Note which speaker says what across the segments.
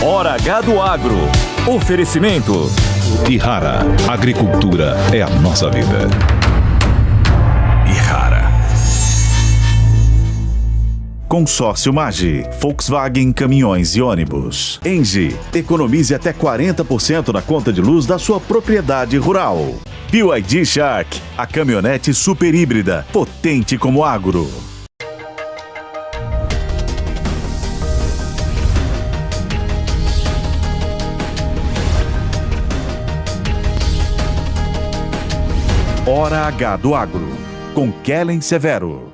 Speaker 1: Hora H do Agro. Oferecimento.
Speaker 2: Ihara. Agricultura é a nossa vida.
Speaker 1: Ihara.
Speaker 3: Consórcio Magi, Volkswagen Caminhões e Ônibus. Engie, economize até 40% na conta de luz da sua propriedade rural. BYD Shark, a caminhonete super híbrida, potente como agro. Hora H do Agro, com Kellen Severo.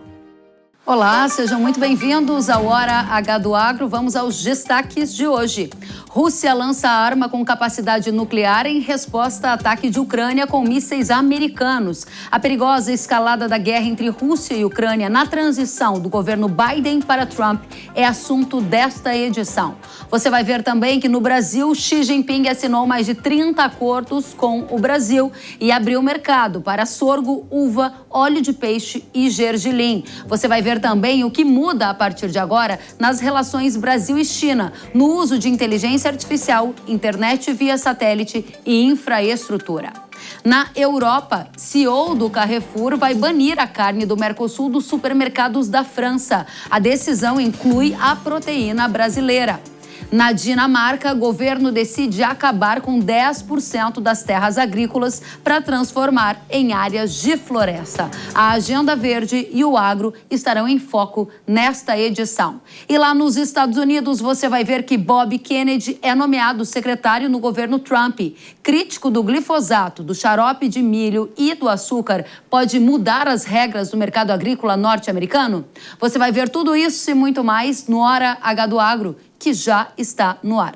Speaker 4: Olá, sejam muito bem-vindos ao Hora H do Agro. Vamos aos destaques de hoje. Rússia lança arma com capacidade nuclear em resposta a ataque de Ucrânia com mísseis americanos. A perigosa escalada da guerra entre Rússia e Ucrânia na transição do governo Biden para Trump é assunto desta edição. Você vai ver também que no Brasil, Xi Jinping assinou mais de 30 acordos com o Brasil e abriu mercado para sorgo, uva, óleo de peixe e gergelim. Você vai ver também o que muda a partir de agora nas relações Brasil e China, no uso de inteligência artificial, internet via satélite e infraestrutura. Na Europa, CEO do Carrefour vai banir a carne do Mercosul dos supermercados da França. A decisão inclui a proteína brasileira. Na Dinamarca, o governo decide acabar com 10% das terras agrícolas para transformar em áreas de floresta. A Agenda Verde e o agro estarão em foco nesta edição. E lá nos Estados Unidos, você vai ver que Bob Kennedy é nomeado secretário no governo Trump. Crítico do glifosato, do xarope de milho e do açúcar, pode mudar as regras do mercado agrícola norte-americano? Você vai ver tudo isso e muito mais no Hora H do Agro, que já está no ar.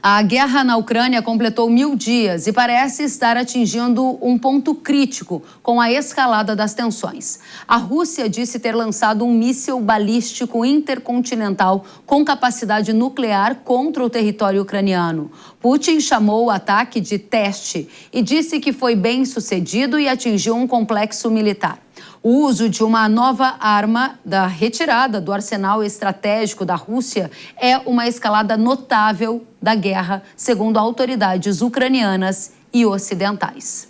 Speaker 4: A guerra na Ucrânia completou 1000 dias e parece estar atingindo um ponto crítico com a escalada das tensões. A Rússia disse ter lançado um míssil balístico intercontinental com capacidade nuclear contra o território ucraniano. Putin chamou o ataque de teste e disse que foi bem sucedido e atingiu um complexo militar. O uso de uma nova arma da retirada do arsenal estratégico da Rússia é uma escalada notável da guerra, segundo autoridades ucranianas e ocidentais.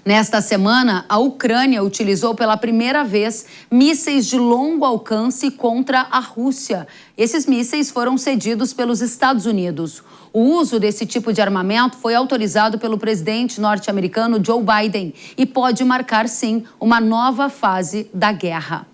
Speaker 4: Nesta semana, a Ucrânia utilizou pela primeira vez mísseis de longo alcance contra a Rússia. Esses mísseis foram cedidos pelos Estados Unidos. O uso desse tipo de armamento foi autorizado pelo presidente norte-americano Joe Biden e pode marcar, sim, uma nova fase da guerra.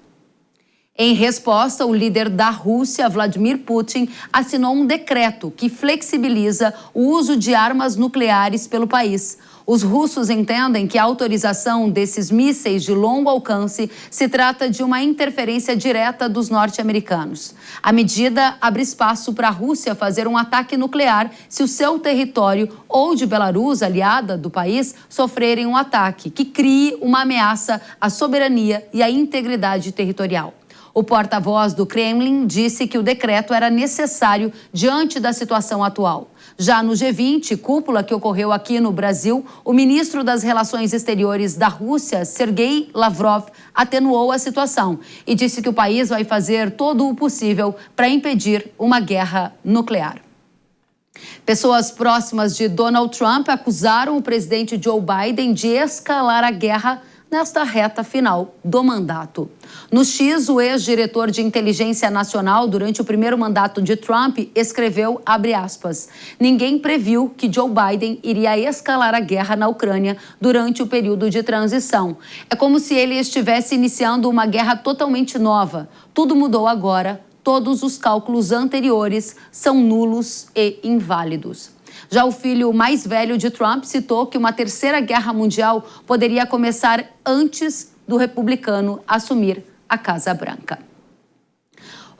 Speaker 4: Em resposta, o líder da Rússia, Vladimir Putin, assinou um decreto que flexibiliza o uso de armas nucleares pelo país. Os russos entendem que a autorização desses mísseis de longo alcance se trata de uma interferência direta dos norte-americanos. A medida abre espaço para a Rússia fazer um ataque nuclear se o seu território ou de Belarus, aliada do país, sofrerem um ataque que crie uma ameaça à soberania e à integridade territorial. O porta-voz do Kremlin disse que o decreto era necessário diante da situação atual. Já no G20, cúpula que ocorreu aqui no Brasil, o ministro das Relações Exteriores da Rússia, Sergei Lavrov, atenuou a situação e disse que o país vai fazer todo o possível para impedir uma guerra nuclear. Pessoas próximas de Donald Trump acusaram o presidente Joe Biden de escalar a guerra nesta reta final do mandato. No X, o ex-diretor de inteligência nacional durante o primeiro mandato de Trump escreveu, abre aspas, ninguém previu que Joe Biden iria escalar a guerra na Ucrânia durante o período de transição. É como se ele estivesse iniciando uma guerra totalmente nova. Tudo mudou agora, todos os cálculos anteriores são nulos e inválidos. Já o filho mais velho de Trump citou que uma terceira guerra mundial poderia começar antes do republicano assumir a Casa Branca.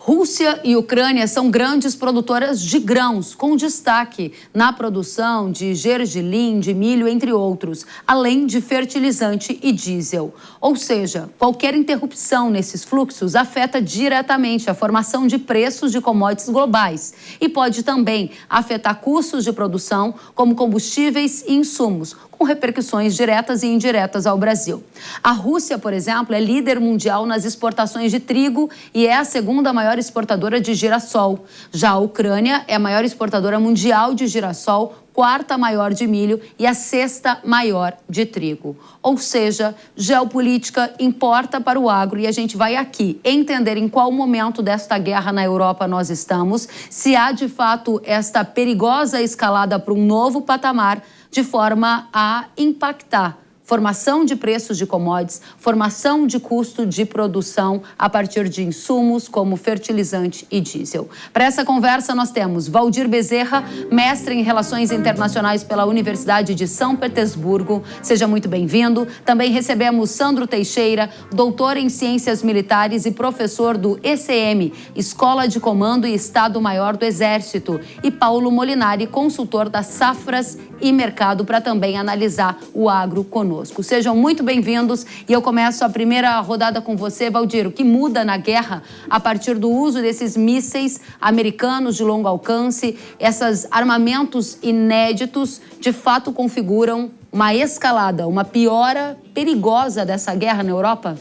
Speaker 4: Rússia e Ucrânia são grandes produtoras de grãos, com destaque na produção de gergelim, de milho, entre outros, além de fertilizante e diesel. Ou seja, qualquer interrupção nesses fluxos afeta diretamente a formação de preços de commodities globais e pode também afetar custos de produção, como combustíveis e insumos, com repercussões diretas e indiretas ao Brasil. A Rússia, por exemplo, é líder mundial nas exportações de trigo e é a segunda maior maior exportadora de girassol. Já a Ucrânia é a maior exportadora mundial de girassol, quarta maior de milho e a sexta maior de trigo. Ou seja, geopolítica importa para o agro e a gente vai aqui entender em qual momento desta guerra na Europa nós estamos, se há de fato esta perigosa escalada para um novo patamar de forma a impactar formação de preços de commodities, formação de custo de produção a partir de insumos como fertilizante e diesel. Para essa conversa nós temos Valdir Bezerra, mestre em Relações Internacionais pela Universidade de São Petersburgo. Seja muito bem-vindo. Também recebemos Sandro Teixeira, doutor em Ciências Militares e professor do ECM, Escola de Comando e Estado-Maior do Exército, e Paulo Molinari, consultor das safras e mercado, para também analisar o agro conosco. Sejam muito bem-vindos e eu começo a primeira rodada com você, Valdir. O que muda na guerra a partir do uso desses mísseis americanos de longo alcance, esses armamentos inéditos, de fato configuram uma escalada, uma piora perigosa dessa guerra na Europa?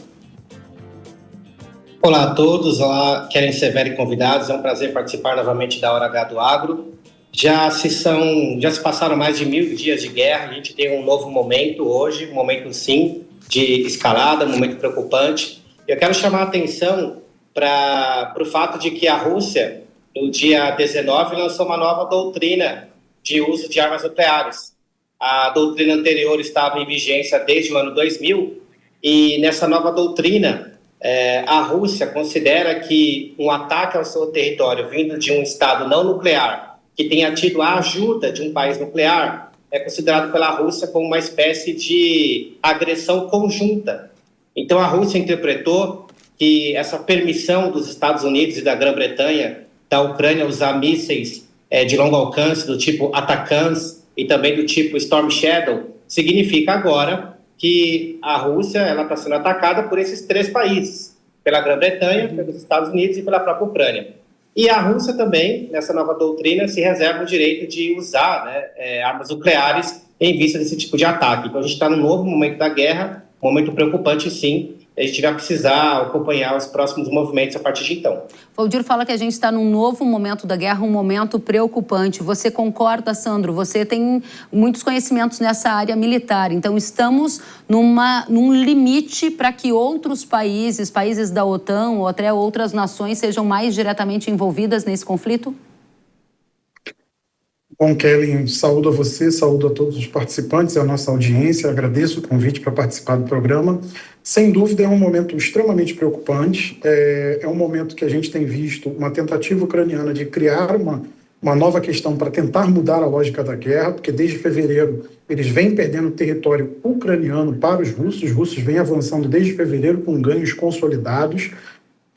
Speaker 5: Olá a todos, olá, querem ser velhos convidados, é um prazer participar novamente da Hora H do Agro. Já se passaram mais de 1000 dias de guerra, a gente tem um novo momento hoje, um momento sim de escalada, um momento preocupante. Eu quero chamar a atenção para o fato de que a Rússia, no dia 19, lançou uma nova doutrina de uso de armas nucleares. A doutrina anterior estava em vigência desde o ano 2000 e nessa nova doutrina a Rússia considera que um ataque ao seu território vindo de um estado não nuclear que tenha tido a ajuda de um país nuclear, é considerado pela Rússia como uma espécie de agressão conjunta. Então, a Rússia interpretou que essa permissão dos Estados Unidos e da Grã-Bretanha, da Ucrânia, usar mísseis de longo alcance, do tipo ATACMS e também do tipo Storm Shadow, significa agora que a Rússia está sendo atacada por esses 3 países, pela Grã-Bretanha, pelos Estados Unidos e pela própria Ucrânia. E a Rússia também, nessa nova doutrina, se reserva o direito de usar armas nucleares em vista desse tipo de ataque. Então, a gente está num novo momento da guerra, um momento preocupante, sim. A gente vai precisar acompanhar os próximos movimentos a partir de então.
Speaker 4: Valdir fala que a gente está num novo momento da guerra, um momento preocupante. Você concorda, Sandro? Você tem muitos conhecimentos nessa área militar. Então, estamos num limite para que outros países da OTAN ou até outras nações sejam mais diretamente envolvidas nesse conflito?
Speaker 6: Bom, Kelly, saúdo a você, saúdo a todos os participantes e a nossa audiência. Agradeço o convite para participar do programa. Sem dúvida, é um momento extremamente preocupante. É um momento que a gente tem visto uma tentativa ucraniana de criar uma nova questão para tentar mudar a lógica da guerra, porque desde fevereiro eles vêm perdendo território ucraniano para os russos. Os russos vêm avançando desde fevereiro com ganhos consolidados.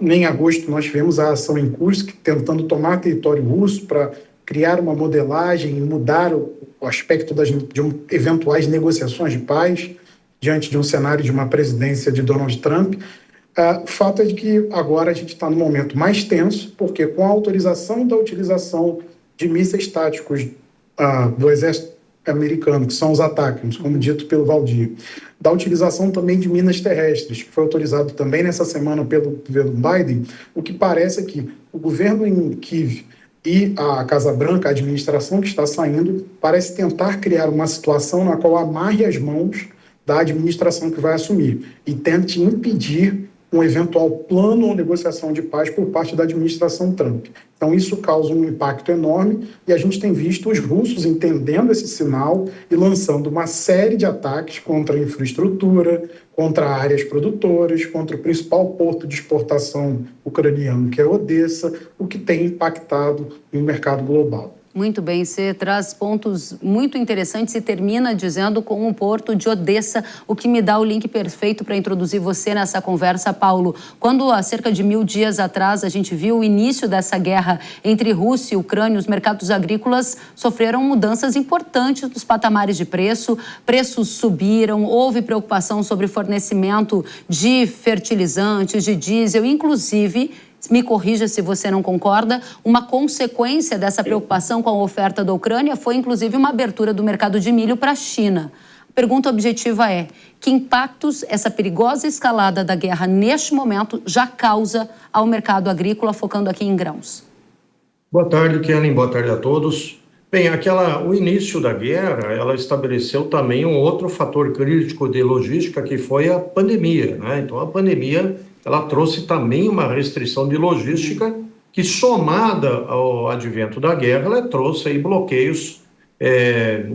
Speaker 6: Em agosto, nós tivemos a ação em Kursk, tentando tomar território russo para criar uma modelagem e mudar o aspecto de eventuais negociações de paz diante de um cenário de uma presidência de Donald Trump. O fato é de que agora a gente está num momento mais tenso, porque com a autorização da utilização de mísseis táticos do exército americano, que são os ATACMS, como dito pelo Valdir, da utilização também de minas terrestres, que foi autorizado também nessa semana pelo Biden, o que parece é que o governo em Kiev e a Casa Branca, a administração que está saindo, parece tentar criar uma situação na qual amarre as mãos da administração que vai assumir e tente impedir um eventual plano ou negociação de paz por parte da administração Trump. Então, isso causa um impacto enorme e a gente tem visto os russos entendendo esse sinal e lançando uma série de ataques contra a infraestrutura, contra áreas produtoras, contra o principal porto de exportação ucraniano, que é Odessa, o que tem impactado no mercado global.
Speaker 4: Muito bem, você traz pontos muito interessantes e termina dizendo com o porto de Odessa, o que me dá o link perfeito para introduzir você nessa conversa, Paulo. Quando há cerca de 1000 dias atrás a gente viu o início dessa guerra entre Rússia e Ucrânia, os mercados agrícolas sofreram mudanças importantes dos patamares de preço, preços subiram, houve preocupação sobre fornecimento de fertilizantes, de diesel, inclusive, me corrija se você não concorda, uma consequência dessa preocupação com a oferta da Ucrânia foi, inclusive, uma abertura do mercado de milho para a China. Pergunta objetiva é: que impactos essa perigosa escalada da guerra neste momento já causa ao mercado agrícola, focando aqui em grãos?
Speaker 7: Boa tarde, Kellen. Boa tarde a todos. Bem, o início da guerra, ela estabeleceu também um outro fator crítico de logística, que foi a pandemia, né? Então, a pandemia, ela trouxe também uma restrição de logística que, somada ao advento da guerra, ela trouxe aí bloqueios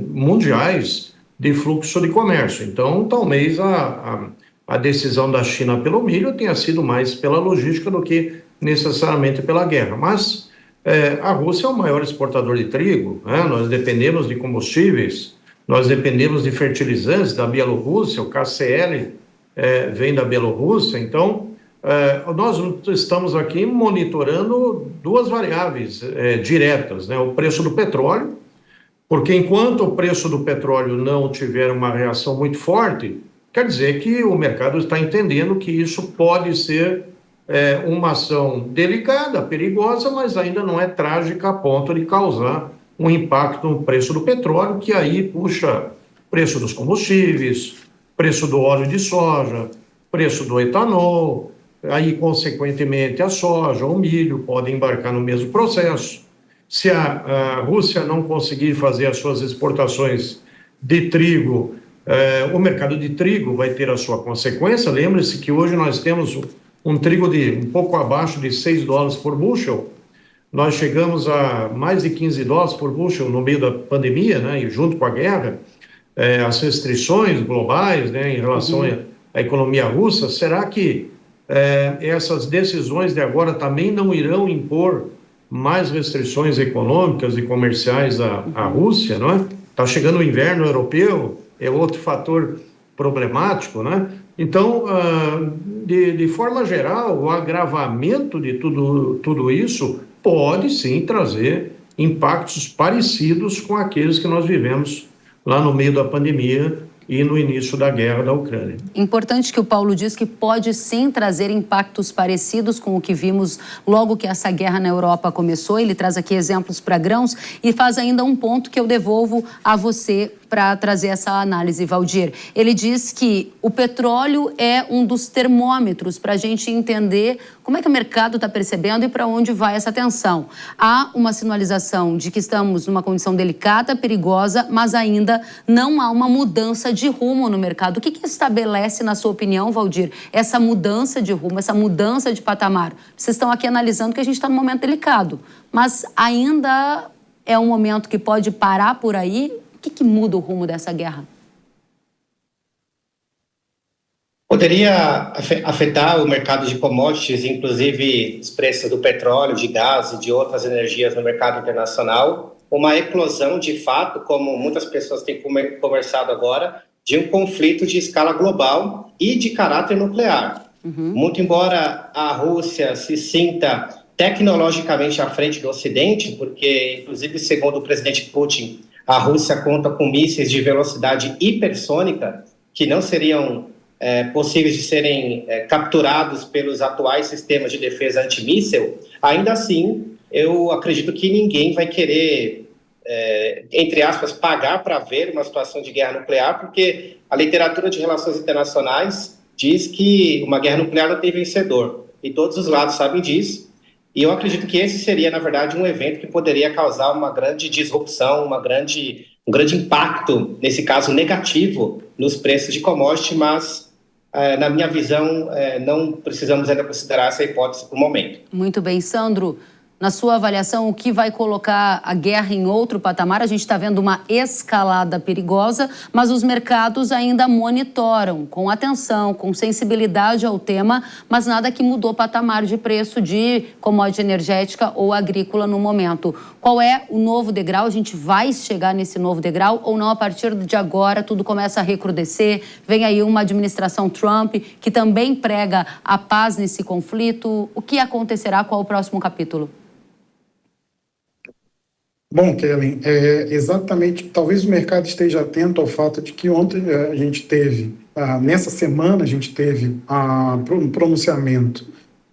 Speaker 7: mundiais de fluxo de comércio. Então, talvez a decisão da China pelo milho tenha sido mais pela logística do que necessariamente pela guerra. Mas a Rússia é o maior exportador de trigo, né? Nós dependemos de combustíveis, nós dependemos de fertilizantes da Bielorrússia, o KCl vem da Bielorrússia. Então, nós estamos aqui monitorando duas variáveis diretas, né? O preço do petróleo, porque enquanto o preço do petróleo não tiver uma reação muito forte, quer dizer que o mercado está entendendo que isso pode ser uma ação delicada, perigosa, mas ainda não é trágica a ponto de causar um impacto no preço do petróleo, que aí puxa preço dos combustíveis, preço do óleo de soja, preço do etanol, aí consequentemente a soja, o milho podem embarcar no mesmo processo. Se a Rússia não conseguir fazer as suas exportações de trigo, o mercado de trigo vai ter a sua consequência. Lembre-se que hoje nós temos um trigo de um pouco abaixo de $6 por bushel. Nós chegamos a mais de $15 por bushel no meio da pandemia, né? E junto com a guerra, as restrições globais, né, em relação à economia russa. Será que essas decisões de agora também não irão impor mais restrições econômicas e comerciais à Rússia, não é? Está chegando o inverno europeu, é outro fator problemático, né? Então, de forma geral, o agravamento de tudo isso pode sim trazer impactos parecidos com aqueles que nós vivemos lá no meio da pandemia e no início da guerra da Ucrânia.
Speaker 4: Importante que o Paulo diz que pode sim trazer impactos parecidos com o que vimos logo que essa guerra na Europa começou. Ele traz aqui exemplos para grãos e faz ainda um ponto que eu devolvo a você para trazer essa análise, Valdir. Ele diz que o petróleo é um dos termômetros para a gente entender como é que o mercado está percebendo e para onde vai essa tensão. Há uma sinalização de que estamos numa condição delicada, perigosa, mas ainda não há uma mudança de rumo no mercado. O que estabelece, na sua opinião, Valdir, essa mudança de rumo, essa mudança de patamar? Vocês estão aqui analisando que a gente está num momento delicado, mas ainda é um momento que pode parar por aí. O que muda o rumo dessa guerra?
Speaker 5: Poderia afetar o mercado de commodities, inclusive os preços do petróleo, de gás e de outras energias no mercado internacional, uma eclosão de fato, como muitas pessoas têm conversado agora, de um conflito de escala global e de caráter nuclear. Muito embora a Rússia se sinta tecnologicamente à frente do Ocidente, porque, inclusive, segundo o presidente Putin, a Rússia conta com mísseis de velocidade hipersônica que não seriam possíveis de serem capturados pelos atuais sistemas de defesa antimíssel. Ainda assim, eu acredito que ninguém vai querer, entre aspas, pagar para ver uma situação de guerra nuclear, porque a literatura de relações internacionais diz que uma guerra nuclear não tem vencedor, e todos os lados sabem disso. E eu acredito que esse seria, na verdade, um evento que poderia causar uma grande disrupção, um grande impacto, nesse caso negativo, nos preços de commodity, mas, na minha visão, não precisamos ainda considerar essa hipótese por momento.
Speaker 4: Muito bem, Sandro. Na sua avaliação, o que vai colocar a guerra em outro patamar? A gente está vendo uma escalada perigosa, mas os mercados ainda monitoram com atenção, com sensibilidade ao tema, mas nada que mudou o patamar de preço de commodity energética ou agrícola no momento. Qual é o novo degrau? A gente vai chegar nesse novo degrau ou não? A partir de agora, tudo começa a recrudescer. Vem aí uma administração Trump que também prega a paz nesse conflito. O que acontecerá? Qual o próximo capítulo?
Speaker 6: Bom, Kellen, exatamente, talvez o mercado esteja atento ao fato de que ontem a gente teve, nessa semana a gente teve um pronunciamento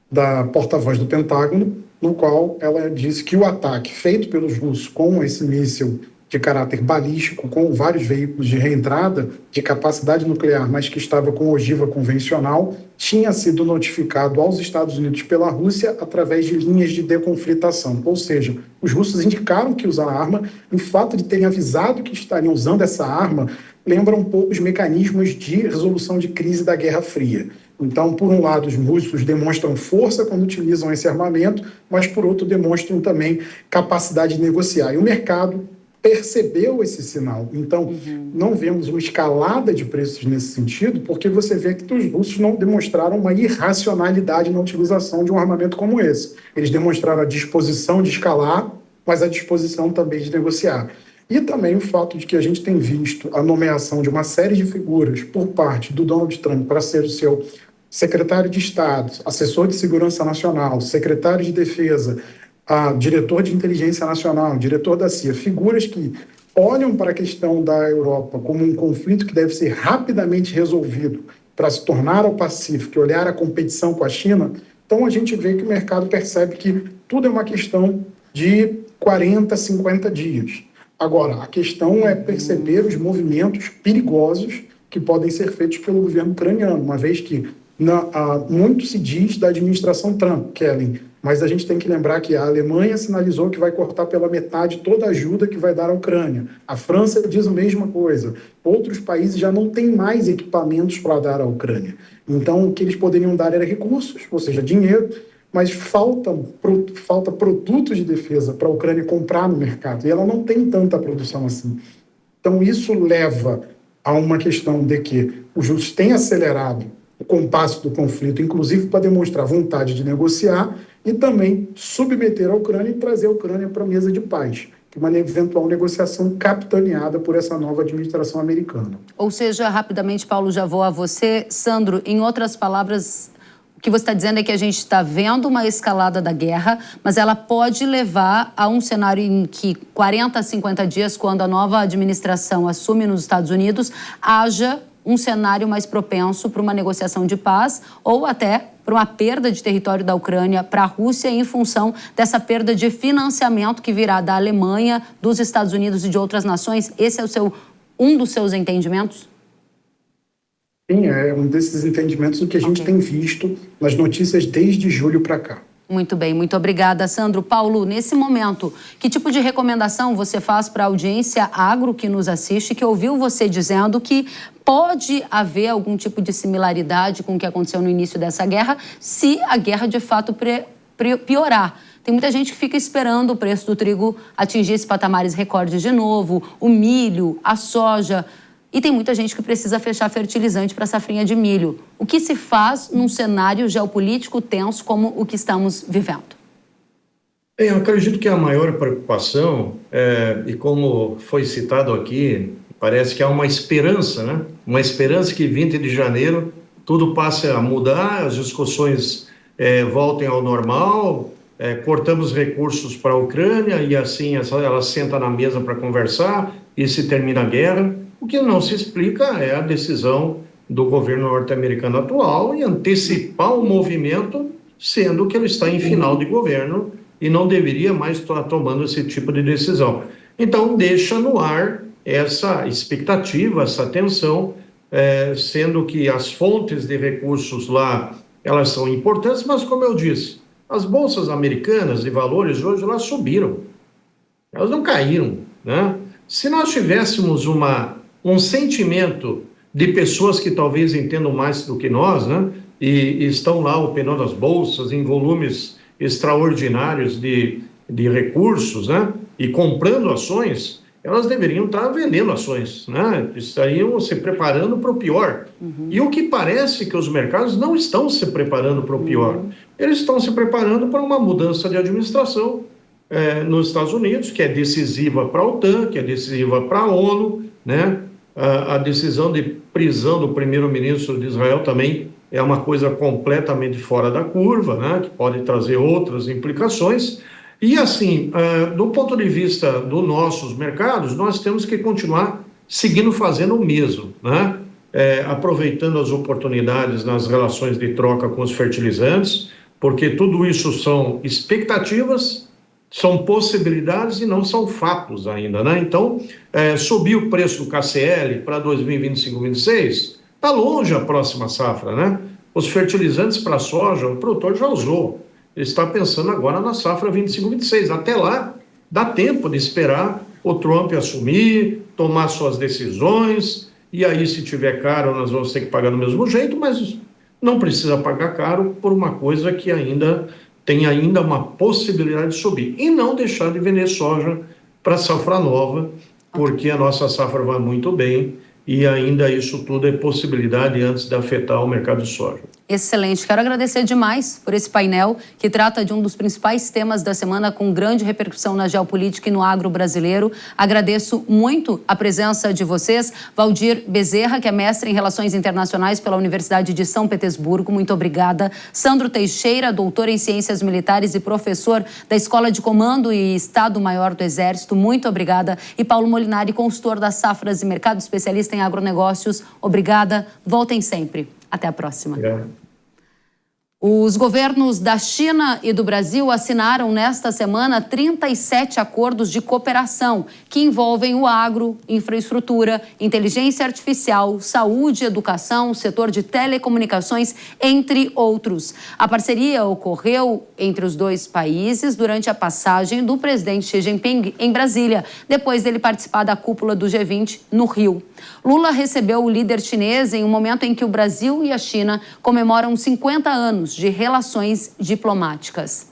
Speaker 6: da porta-voz do Pentágono, no qual ela disse que o ataque feito pelos russos com esse míssil de caráter balístico, com vários veículos de reentrada de capacidade nuclear, mas que estava com ogiva convencional, tinha sido notificado aos Estados Unidos pela Rússia através de linhas de deconflitação. Ou seja, os russos indicaram que usaram a arma, e o fato de terem avisado que estariam usando essa arma lembra um pouco os mecanismos de resolução de crise da Guerra Fria. Então, por um lado, os russos demonstram força quando utilizam esse armamento, mas, por outro, demonstram também capacidade de negociar. E o mercado percebeu esse sinal. Então, não vemos uma escalada de preços nesse sentido, porque você vê que os russos não demonstraram uma irracionalidade na utilização de um armamento como esse. Eles demonstraram a disposição de escalar, mas a disposição também de negociar. E também o fato de que a gente tem visto a nomeação de uma série de figuras por parte do Donald Trump para ser o seu secretário de Estado, assessor de Segurança Nacional, secretário de Defesa, diretor de Inteligência Nacional, diretor da CIA, figuras que olham para a questão da Europa como um conflito que deve ser rapidamente resolvido para se tornar ao Pacífico e olhar a competição com a China. Então a gente vê que o mercado percebe que tudo é uma questão de 40, 50 dias. Agora, a questão é perceber os movimentos perigosos que podem ser feitos pelo governo ucraniano, uma vez que muito se diz da administração Trump, Kellen, mas a gente tem que lembrar que a Alemanha sinalizou que vai cortar pela metade toda a ajuda que vai dar à Ucrânia. A França diz a mesma coisa. Outros países já não têm mais equipamentos para dar à Ucrânia. Então, o que eles poderiam dar era recursos, ou seja, dinheiro, mas falta produtos de defesa para a Ucrânia comprar no mercado, e ela não tem tanta produção assim. Então, isso leva a uma questão de que os russos têm acelerado o compasso do conflito, inclusive para demonstrar vontade de negociar e também submeter a Ucrânia e trazer a Ucrânia para a mesa de paz, que é uma eventual negociação capitaneada por essa nova administração americana.
Speaker 4: Ou seja, rapidamente, Paulo, já vou a você. Sandro, em outras palavras, o que você está dizendo é que a gente está vendo uma escalada da guerra, mas ela pode levar a um cenário em que 40 a 50 dias, quando a nova administração assume nos Estados Unidos, haja um cenário mais propenso para uma negociação de paz ou até para uma perda de território da Ucrânia para a Rússia em função dessa perda de financiamento que virá da Alemanha, dos Estados Unidos e de outras nações. Esse é um dos seus entendimentos?
Speaker 6: Sim, é um desses entendimentos que a gente tem visto nas notícias desde julho para cá.
Speaker 4: Muito bem, muito obrigada, Sandro. Paulo, nesse momento, que tipo de recomendação você faz para a audiência agro que nos assiste, que ouviu você dizendo que pode haver algum tipo de similaridade com o que aconteceu no início dessa guerra, se a guerra de fato piorar? Tem muita gente que fica esperando o preço do trigo atingir esses patamares recordes de novo, o milho, a soja. E tem muita gente que precisa fechar fertilizante para a safrinha de milho. O que se faz num cenário geopolítico tenso como o que estamos vivendo?
Speaker 7: Eu acredito que a maior preocupação, e como foi citado aqui, parece que há uma esperança, né? Uma esperança que 20 de janeiro tudo passe a mudar, as discussões voltem ao normal, cortamos recursos para a Ucrânia e assim ela senta na mesa para conversar e se termina a guerra. O que não se explica é a decisão do governo norte-americano atual em antecipar o movimento, sendo que ele está em final de governo e não deveria mais estar tomando esse tipo de decisão. Então, deixa no ar essa expectativa, essa tensão, sendo que as fontes de recursos lá, elas são importantes, mas como eu disse, as bolsas americanas de valores hoje, elas subiram, elas não caíram, né? Se nós tivéssemos um sentimento de pessoas que talvez entendam mais do que nós, né? E estão lá operando as bolsas em volumes extraordinários de recursos, né? E comprando ações, elas deveriam estar vendendo ações, né? Estariam se preparando para o pior. E o que parece que os mercados não estão se preparando para o pior. Eles estão se preparando para uma mudança de administração nos Estados Unidos, que é decisiva para a OTAN, que é decisiva para a ONU, né? A decisão de prisão do primeiro-ministro de Israel também é uma coisa completamente fora da curva, né? Que pode trazer outras implicações. E assim, do ponto de vista dos nossos mercados, nós temos que continuar seguindo fazendo o mesmo, né? Aproveitando as oportunidades nas relações de troca com os fertilizantes, porque tudo isso são expectativas são possibilidades e não são fatos ainda, né? Então, subir o preço do KCL para 2025-26, está longe a próxima safra, né? Os fertilizantes para soja, o produtor já usou. Ele está pensando agora na safra 25-26. Até lá, dá tempo de esperar o Trump assumir, tomar suas decisões, e aí, se tiver caro, nós vamos ter que pagar do mesmo jeito, mas não precisa pagar caro por uma coisa que tem ainda uma possibilidade de subir. E não deixar de vender soja para a safra nova, porque a nossa safra vai muito bem e ainda isso tudo é possibilidade antes de afetar o mercado de soja.
Speaker 4: Excelente. Quero agradecer demais por esse painel que trata de um dos principais temas da semana com grande repercussão na geopolítica e no agro brasileiro. Agradeço muito a presença de vocês. Valdir Bezerra, que é mestre em Relações Internacionais pela Universidade de São Petersburgo, muito obrigada. Sandro Teixeira, doutor em Ciências Militares e professor da Escola de Comando e Estado-Maior do Exército, muito obrigada. E Paulo Molinari, consultor das safras e mercado, especialista em agronegócios, obrigada. Voltem sempre. Até a próxima. Os governos da China e do Brasil assinaram nesta semana 37 acordos de cooperação que envolvem o agro, infraestrutura, inteligência artificial, saúde, educação, setor de telecomunicações, entre outros. A parceria ocorreu entre os dois países durante a passagem do presidente Xi Jinping em Brasília, depois dele participar da cúpula do G20 no Rio. Lula recebeu o líder chinês em um momento em que o Brasil e a China comemoram 50 anos de relações diplomáticas.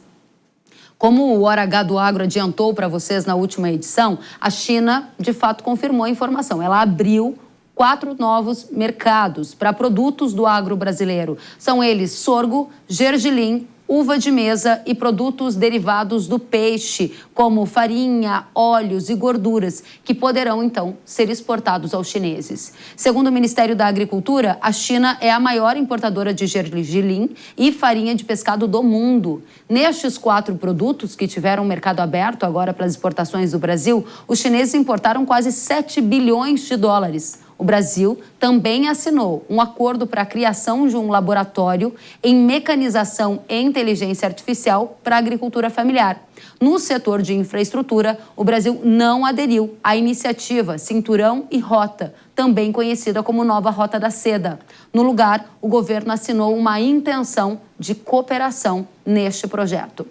Speaker 4: Como o Hora H do Agro adiantou para vocês na última edição, a China, de fato, confirmou a informação. Ela abriu 4 novos mercados para produtos do agro brasileiro. São eles sorgo, gergelim, uva de mesa e produtos derivados do peixe, como farinha, óleos e gorduras, que poderão, então, ser exportados aos chineses. Segundo o Ministério da Agricultura, a China é a maior importadora de gergelim e farinha de pescado do mundo. Nestes 4 produtos, que tiveram mercado aberto agora para as exportações do Brasil, os chineses importaram quase 7 bilhões de dólares. O Brasil também assinou um acordo para a criação de um laboratório em mecanização e inteligência artificial para a agricultura familiar. No setor de infraestrutura, o Brasil não aderiu à iniciativa Cinturão e Rota, também conhecida como Nova Rota da Seda. No lugar, o governo assinou uma intenção de cooperação neste projeto.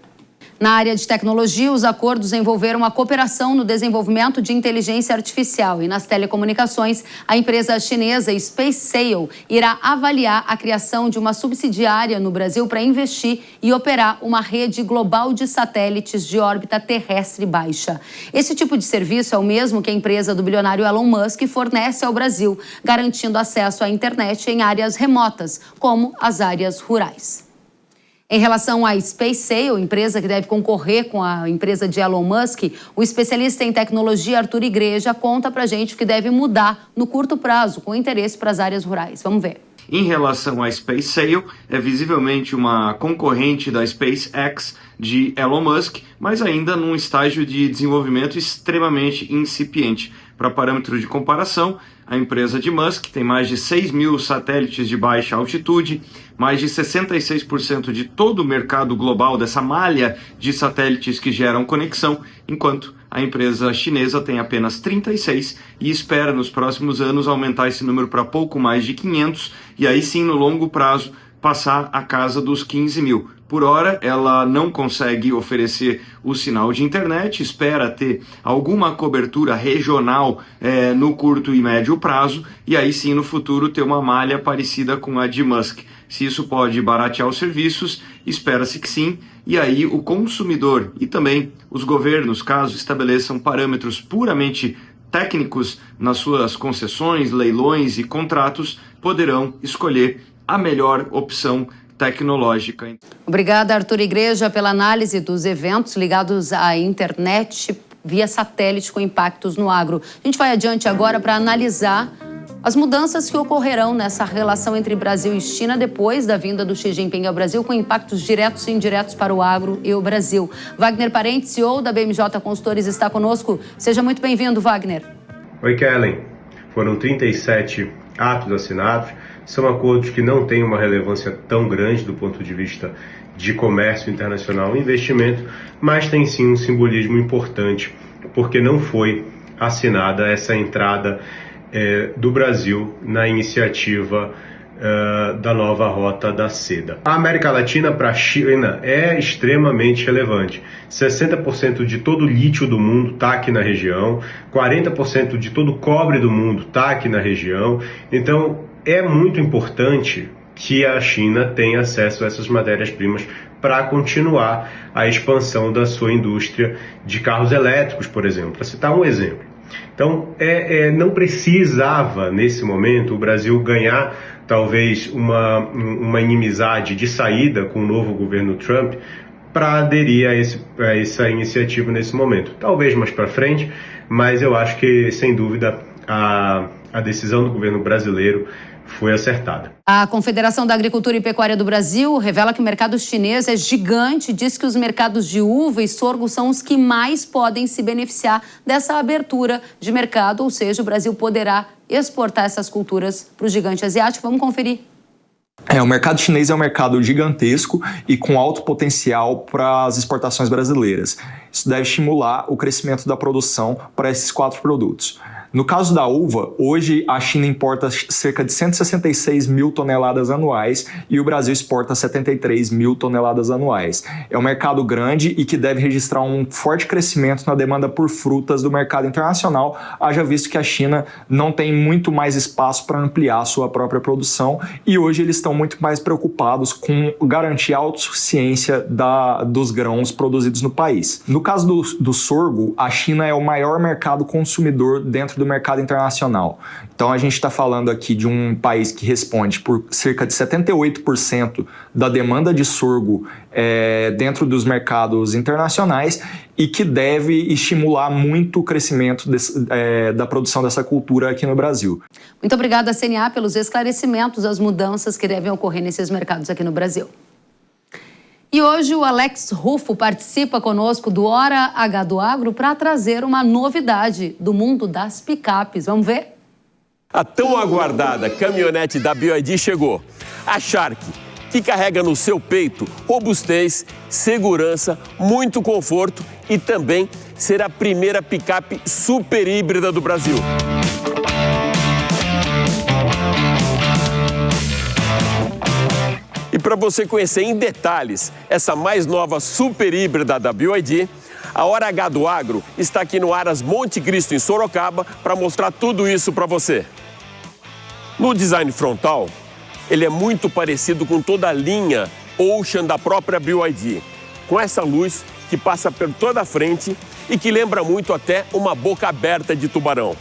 Speaker 4: Na área de tecnologia, os acordos envolveram a cooperação no desenvolvimento de inteligência artificial e nas telecomunicações, a empresa chinesa SpaceSail irá avaliar a criação de uma subsidiária no Brasil para investir e operar uma rede global de satélites de órbita terrestre baixa. Esse tipo de serviço é o mesmo que a empresa do bilionário Elon Musk fornece ao Brasil, garantindo acesso à internet em áreas remotas, como as áreas rurais. Em relação à SpaceSail, empresa que deve concorrer com a empresa de Elon Musk, o especialista em tecnologia Arthur Igreja conta pra gente o que deve mudar no curto prazo, com interesse para as áreas rurais. Vamos ver.
Speaker 8: Em relação à SpaceSail, é visivelmente uma concorrente da SpaceX de Elon Musk, mas ainda num estágio de desenvolvimento extremamente incipiente. Para parâmetro de comparação, a empresa de Musk tem mais de 6 mil satélites de baixa altitude, mais de 66% de todo o mercado global dessa malha de satélites que geram conexão, enquanto a empresa chinesa tem apenas 36 e espera nos próximos anos aumentar esse número para pouco mais de 500 e aí sim, no longo prazo, passar a casa dos 15 mil. Por hora, ela não consegue oferecer o sinal de internet, espera ter alguma cobertura regional no curto e médio prazo, e aí sim, no futuro, ter uma malha parecida com a de Musk. Se isso pode baratear os serviços, espera-se que sim, e aí o consumidor e também os governos, caso estabeleçam parâmetros puramente técnicos nas suas concessões, leilões e contratos, poderão escolher a melhor opção tecnológica.
Speaker 4: Obrigada, Arthur Igreja, pela análise dos eventos ligados à internet via satélite com impactos no agro. A gente vai adiante agora para analisar as mudanças que ocorrerão nessa relação entre Brasil e China depois da vinda do Xi Jinping ao Brasil, com impactos diretos e indiretos para o agro e o Brasil. Wagner Parente, CEO da BMJ Consultores, está conosco. Seja muito bem-vindo, Wagner.
Speaker 9: Oi, Kellen. Foram 37 atos assinados, São acordos que não têm uma relevância tão grande do ponto de vista de comércio internacional e investimento, mas tem sim um simbolismo importante, porque não foi assinada essa entrada do Brasil na iniciativa da nova Rota da Seda. A América Latina para a China é extremamente relevante. 60% de todo o lítio do mundo está aqui na região, 40% de todo o cobre do mundo está aqui na região. Então, é muito importante que a China tenha acesso a essas matérias-primas para continuar a expansão da sua indústria de carros elétricos, por exemplo, para citar um exemplo. Então, não precisava, nesse momento, o Brasil ganhar talvez uma inimizade de saída com o novo governo Trump para aderir a essa iniciativa nesse momento. Talvez mais para frente, mas eu acho que, sem dúvida, a decisão do governo brasileiro foi acertada.
Speaker 4: A Confederação da Agricultura e Pecuária do Brasil revela que o mercado chinês é gigante e diz que os mercados de uva e sorgo são os que mais podem se beneficiar dessa abertura de mercado, ou seja, o Brasil poderá exportar essas culturas para o gigante asiático. Vamos conferir.
Speaker 10: O mercado chinês é um mercado gigantesco e com alto potencial para as exportações brasileiras. Isso deve estimular o crescimento da produção para esses 4 produtos. No caso da uva, hoje a China importa cerca de 166 mil toneladas anuais e o Brasil exporta 73 mil toneladas anuais. É um mercado grande e que deve registrar um forte crescimento na demanda por frutas do mercado internacional, haja visto que a China não tem muito mais espaço para ampliar a sua própria produção e hoje eles estão muito mais preocupados com garantir a autossuficiência dos grãos produzidos no país. No caso do sorgo, a China é o maior mercado consumidor dentro do mercado internacional. Então a gente está falando aqui de um país que responde por cerca de 78% da demanda de sorgo dentro dos mercados internacionais e que deve estimular muito o crescimento da produção dessa cultura aqui no Brasil.
Speaker 4: Muito obrigada, CNA, pelos esclarecimentos das mudanças que devem ocorrer nesses mercados aqui no Brasil. E hoje o Alex Rufo participa conosco do Hora H do Agro para trazer uma novidade do mundo das picapes. Vamos ver?
Speaker 11: A tão aguardada caminhonete da BYD chegou. A Shark, que carrega no seu peito robustez, segurança, muito conforto e também ser a primeira picape super híbrida do Brasil. E para você conhecer em detalhes essa mais nova super híbrida da BYD, a Hora H do Agro está aqui no Aras Monte Cristo, em Sorocaba, para mostrar tudo isso para você. No design frontal, ele é muito parecido com toda a linha Ocean da própria BYD, com essa luz que passa por toda a frente e que lembra muito até uma boca aberta de tubarão.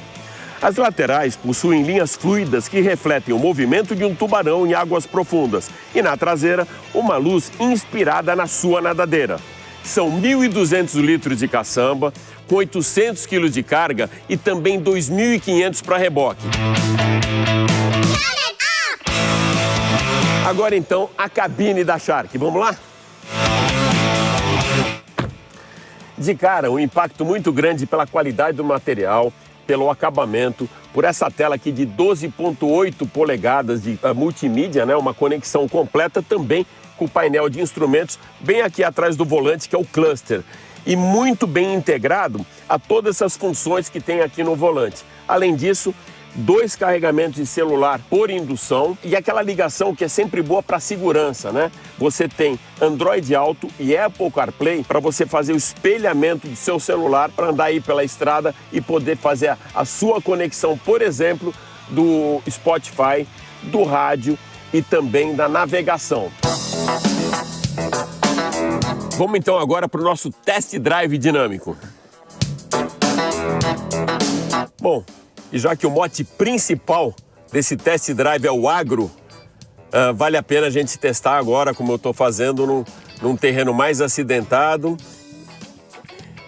Speaker 11: As laterais possuem linhas fluidas que refletem o movimento de um tubarão em águas profundas e na traseira uma luz inspirada na sua nadadeira. São 1.200 litros de caçamba, com 800 quilos de carga e também 2.500 para reboque. Agora então a cabine da Shark, vamos lá? De cara, um impacto muito grande pela qualidade do material, pelo acabamento, por essa tela aqui de 12,8 polegadas de multimídia, né? Uma conexão completa também com o painel de instrumentos bem aqui atrás do volante, que é o cluster. E muito bem integrado a todas essas funções que tem aqui no volante. Além disso, 2 carregamentos de celular por indução e aquela ligação que é sempre boa para segurança, né? Você tem Android Auto e Apple CarPlay para você fazer o espelhamento do seu celular para andar aí pela estrada e poder fazer a sua conexão, por exemplo, do Spotify, do rádio e também da navegação. Vamos então agora para o nosso test drive dinâmico. Bom, e já que o mote principal desse test drive é o agro, vale a pena a gente testar agora, como eu estou fazendo, num terreno mais acidentado.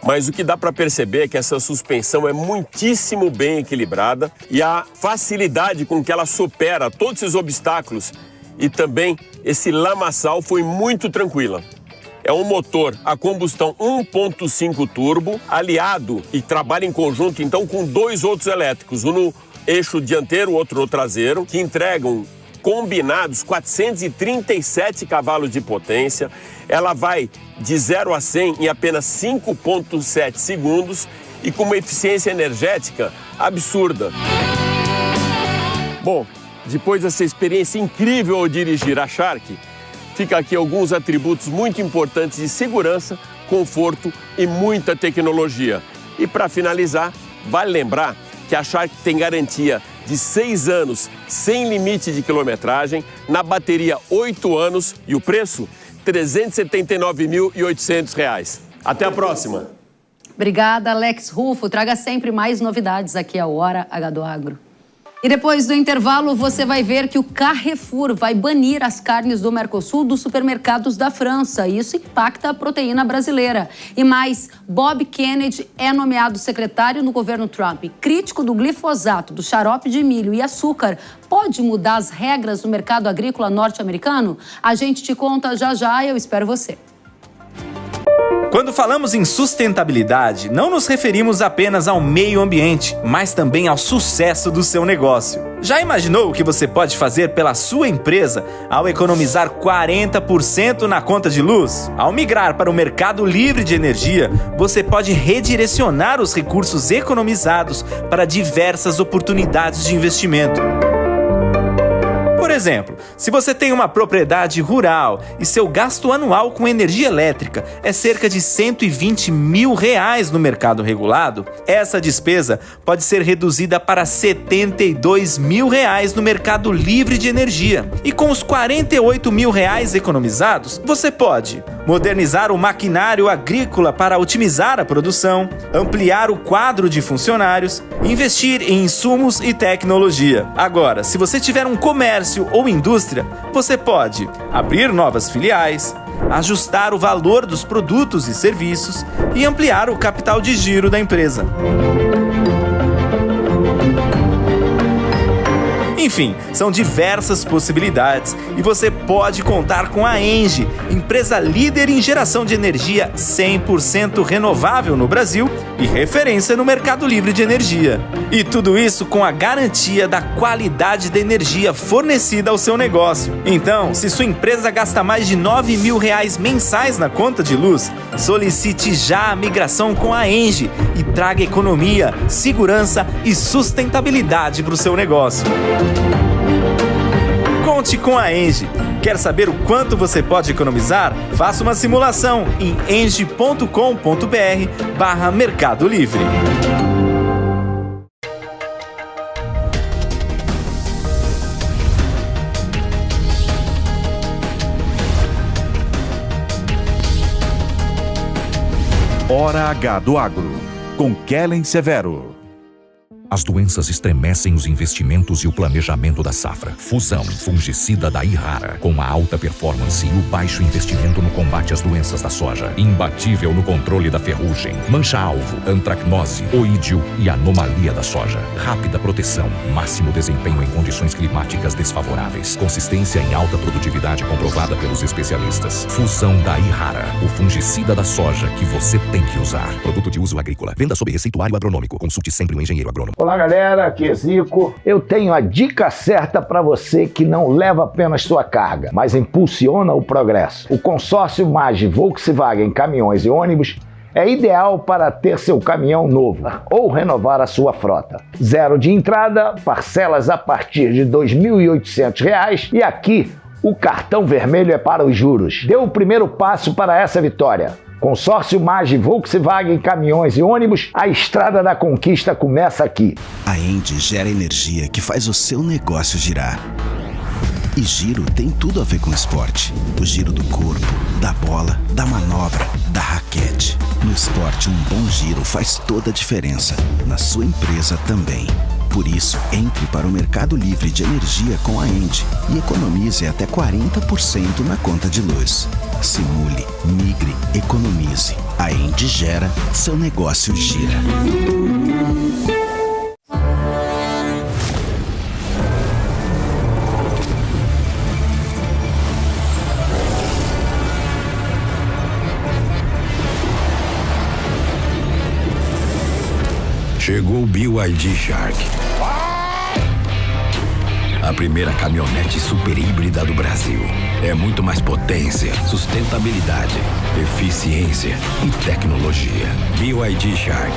Speaker 11: Mas o que dá para perceber é que essa suspensão é muitíssimo bem equilibrada e a facilidade com que ela supera todos esses obstáculos e também esse lamaçal foi muito tranquila. É um motor a combustão 1.5 turbo, aliado e trabalha em conjunto então com 2 outros elétricos, um no eixo dianteiro, outro no traseiro, que entregam combinados 437 cavalos de potência. Ela vai de 0 a 100 em apenas 5,7 segundos e com uma eficiência energética absurda. Bom, depois dessa experiência incrível ao dirigir a Shark, fica aqui alguns atributos muito importantes de segurança, conforto e muita tecnologia. E para finalizar, vale lembrar que a Shark tem garantia de 6 anos sem limite de quilometragem, na bateria 8 anos e o preço R$ 379.800. Até a próxima!
Speaker 4: Obrigada, Alex Rufo. Traga sempre mais novidades aqui ao Hora H do Agro. E depois do intervalo, você vai ver que o Carrefour vai banir as carnes do Mercosul dos supermercados da França. Isso impacta a proteína brasileira. E mais, Bob Kennedy é nomeado secretário no governo Trump. Crítico do glifosato, do xarope de milho e açúcar, pode mudar as regras do mercado agrícola norte-americano? A gente te conta já já e eu espero você.
Speaker 12: Quando falamos em sustentabilidade, não nos referimos apenas ao meio ambiente, mas também ao sucesso do seu negócio. Já imaginou o que você pode fazer pela sua empresa ao economizar 40% na conta de luz? Ao migrar para o mercado livre de energia, você pode redirecionar os recursos economizados para diversas oportunidades de investimento. Por exemplo, se você tem uma propriedade rural e seu gasto anual com energia elétrica é cerca de R$ 120 mil no mercado regulado, essa despesa pode ser reduzida para R$ 72 mil no mercado livre de energia. E com os R$ 48 mil economizados, você pode modernizar o maquinário agrícola para otimizar a produção, ampliar o quadro de funcionários, investir em insumos e tecnologia. Agora, se você tiver um comércio ou indústria, você pode abrir novas filiais, ajustar o valor dos produtos e serviços e ampliar o capital de giro da empresa. Enfim, são diversas possibilidades e você pode contar com a ENGIE, empresa líder em geração de energia 100% renovável no Brasil e referência no mercado livre de energia. E tudo isso com a garantia da qualidade da energia fornecida ao seu negócio. Então, se sua empresa gasta mais de R$ 9 mil mensais na conta de luz, solicite já a migração com a ENGIE e traga economia, segurança e sustentabilidade para o seu negócio. Conte com a ENGIE. Quer saber o quanto você pode economizar? Faça uma simulação em engie.com.br/Mercado Livre.
Speaker 3: Hora H do Agro, com Kellen Severo.
Speaker 2: As doenças estremecem os investimentos e o planejamento da safra. Fusão fungicida da Irrara, com a alta performance e o baixo investimento no combate às doenças da soja. Imbatível no controle da ferrugem, mancha-alvo, antracnose, oídio e anomalia da soja. Rápida proteção, máximo desempenho em condições climáticas desfavoráveis. Consistência em alta produtividade comprovada pelos especialistas. Fusão da Irrara, o fungicida da soja que você tem que usar. Produto de uso agrícola. Venda sob receituário agronômico. Consulte sempre um engenheiro agrônomo.
Speaker 13: Olá galera, aqui é Zico. Eu tenho a dica certa para você que não leva apenas sua carga, mas impulsiona o progresso. O consórcio MAGE Volkswagen Caminhões e Ônibus é ideal para ter seu caminhão novo ou renovar a sua frota. Zero de entrada, parcelas a partir de R$ 2.800 e aqui o cartão vermelho é para os juros. Dê o primeiro passo para essa vitória. Consórcio MAGE Volkswagen Caminhões e Ônibus, a estrada da conquista começa aqui.
Speaker 14: A ENGIE gera energia que faz o seu negócio girar. E giro tem tudo a ver com esporte. O giro do corpo, da bola, da manobra, da raquete. No esporte, um bom giro faz toda a diferença. Na sua empresa também. Por isso, entre para o mercado livre de energia com a ENGIE e economize até 40% na conta de luz. Simule, migre, economize. A ENGIE gera, seu negócio gira.
Speaker 15: Chegou o BYD Shark. A primeira caminhonete super híbrida do Brasil. É muito mais potência, sustentabilidade, eficiência e tecnologia. BYD Shark.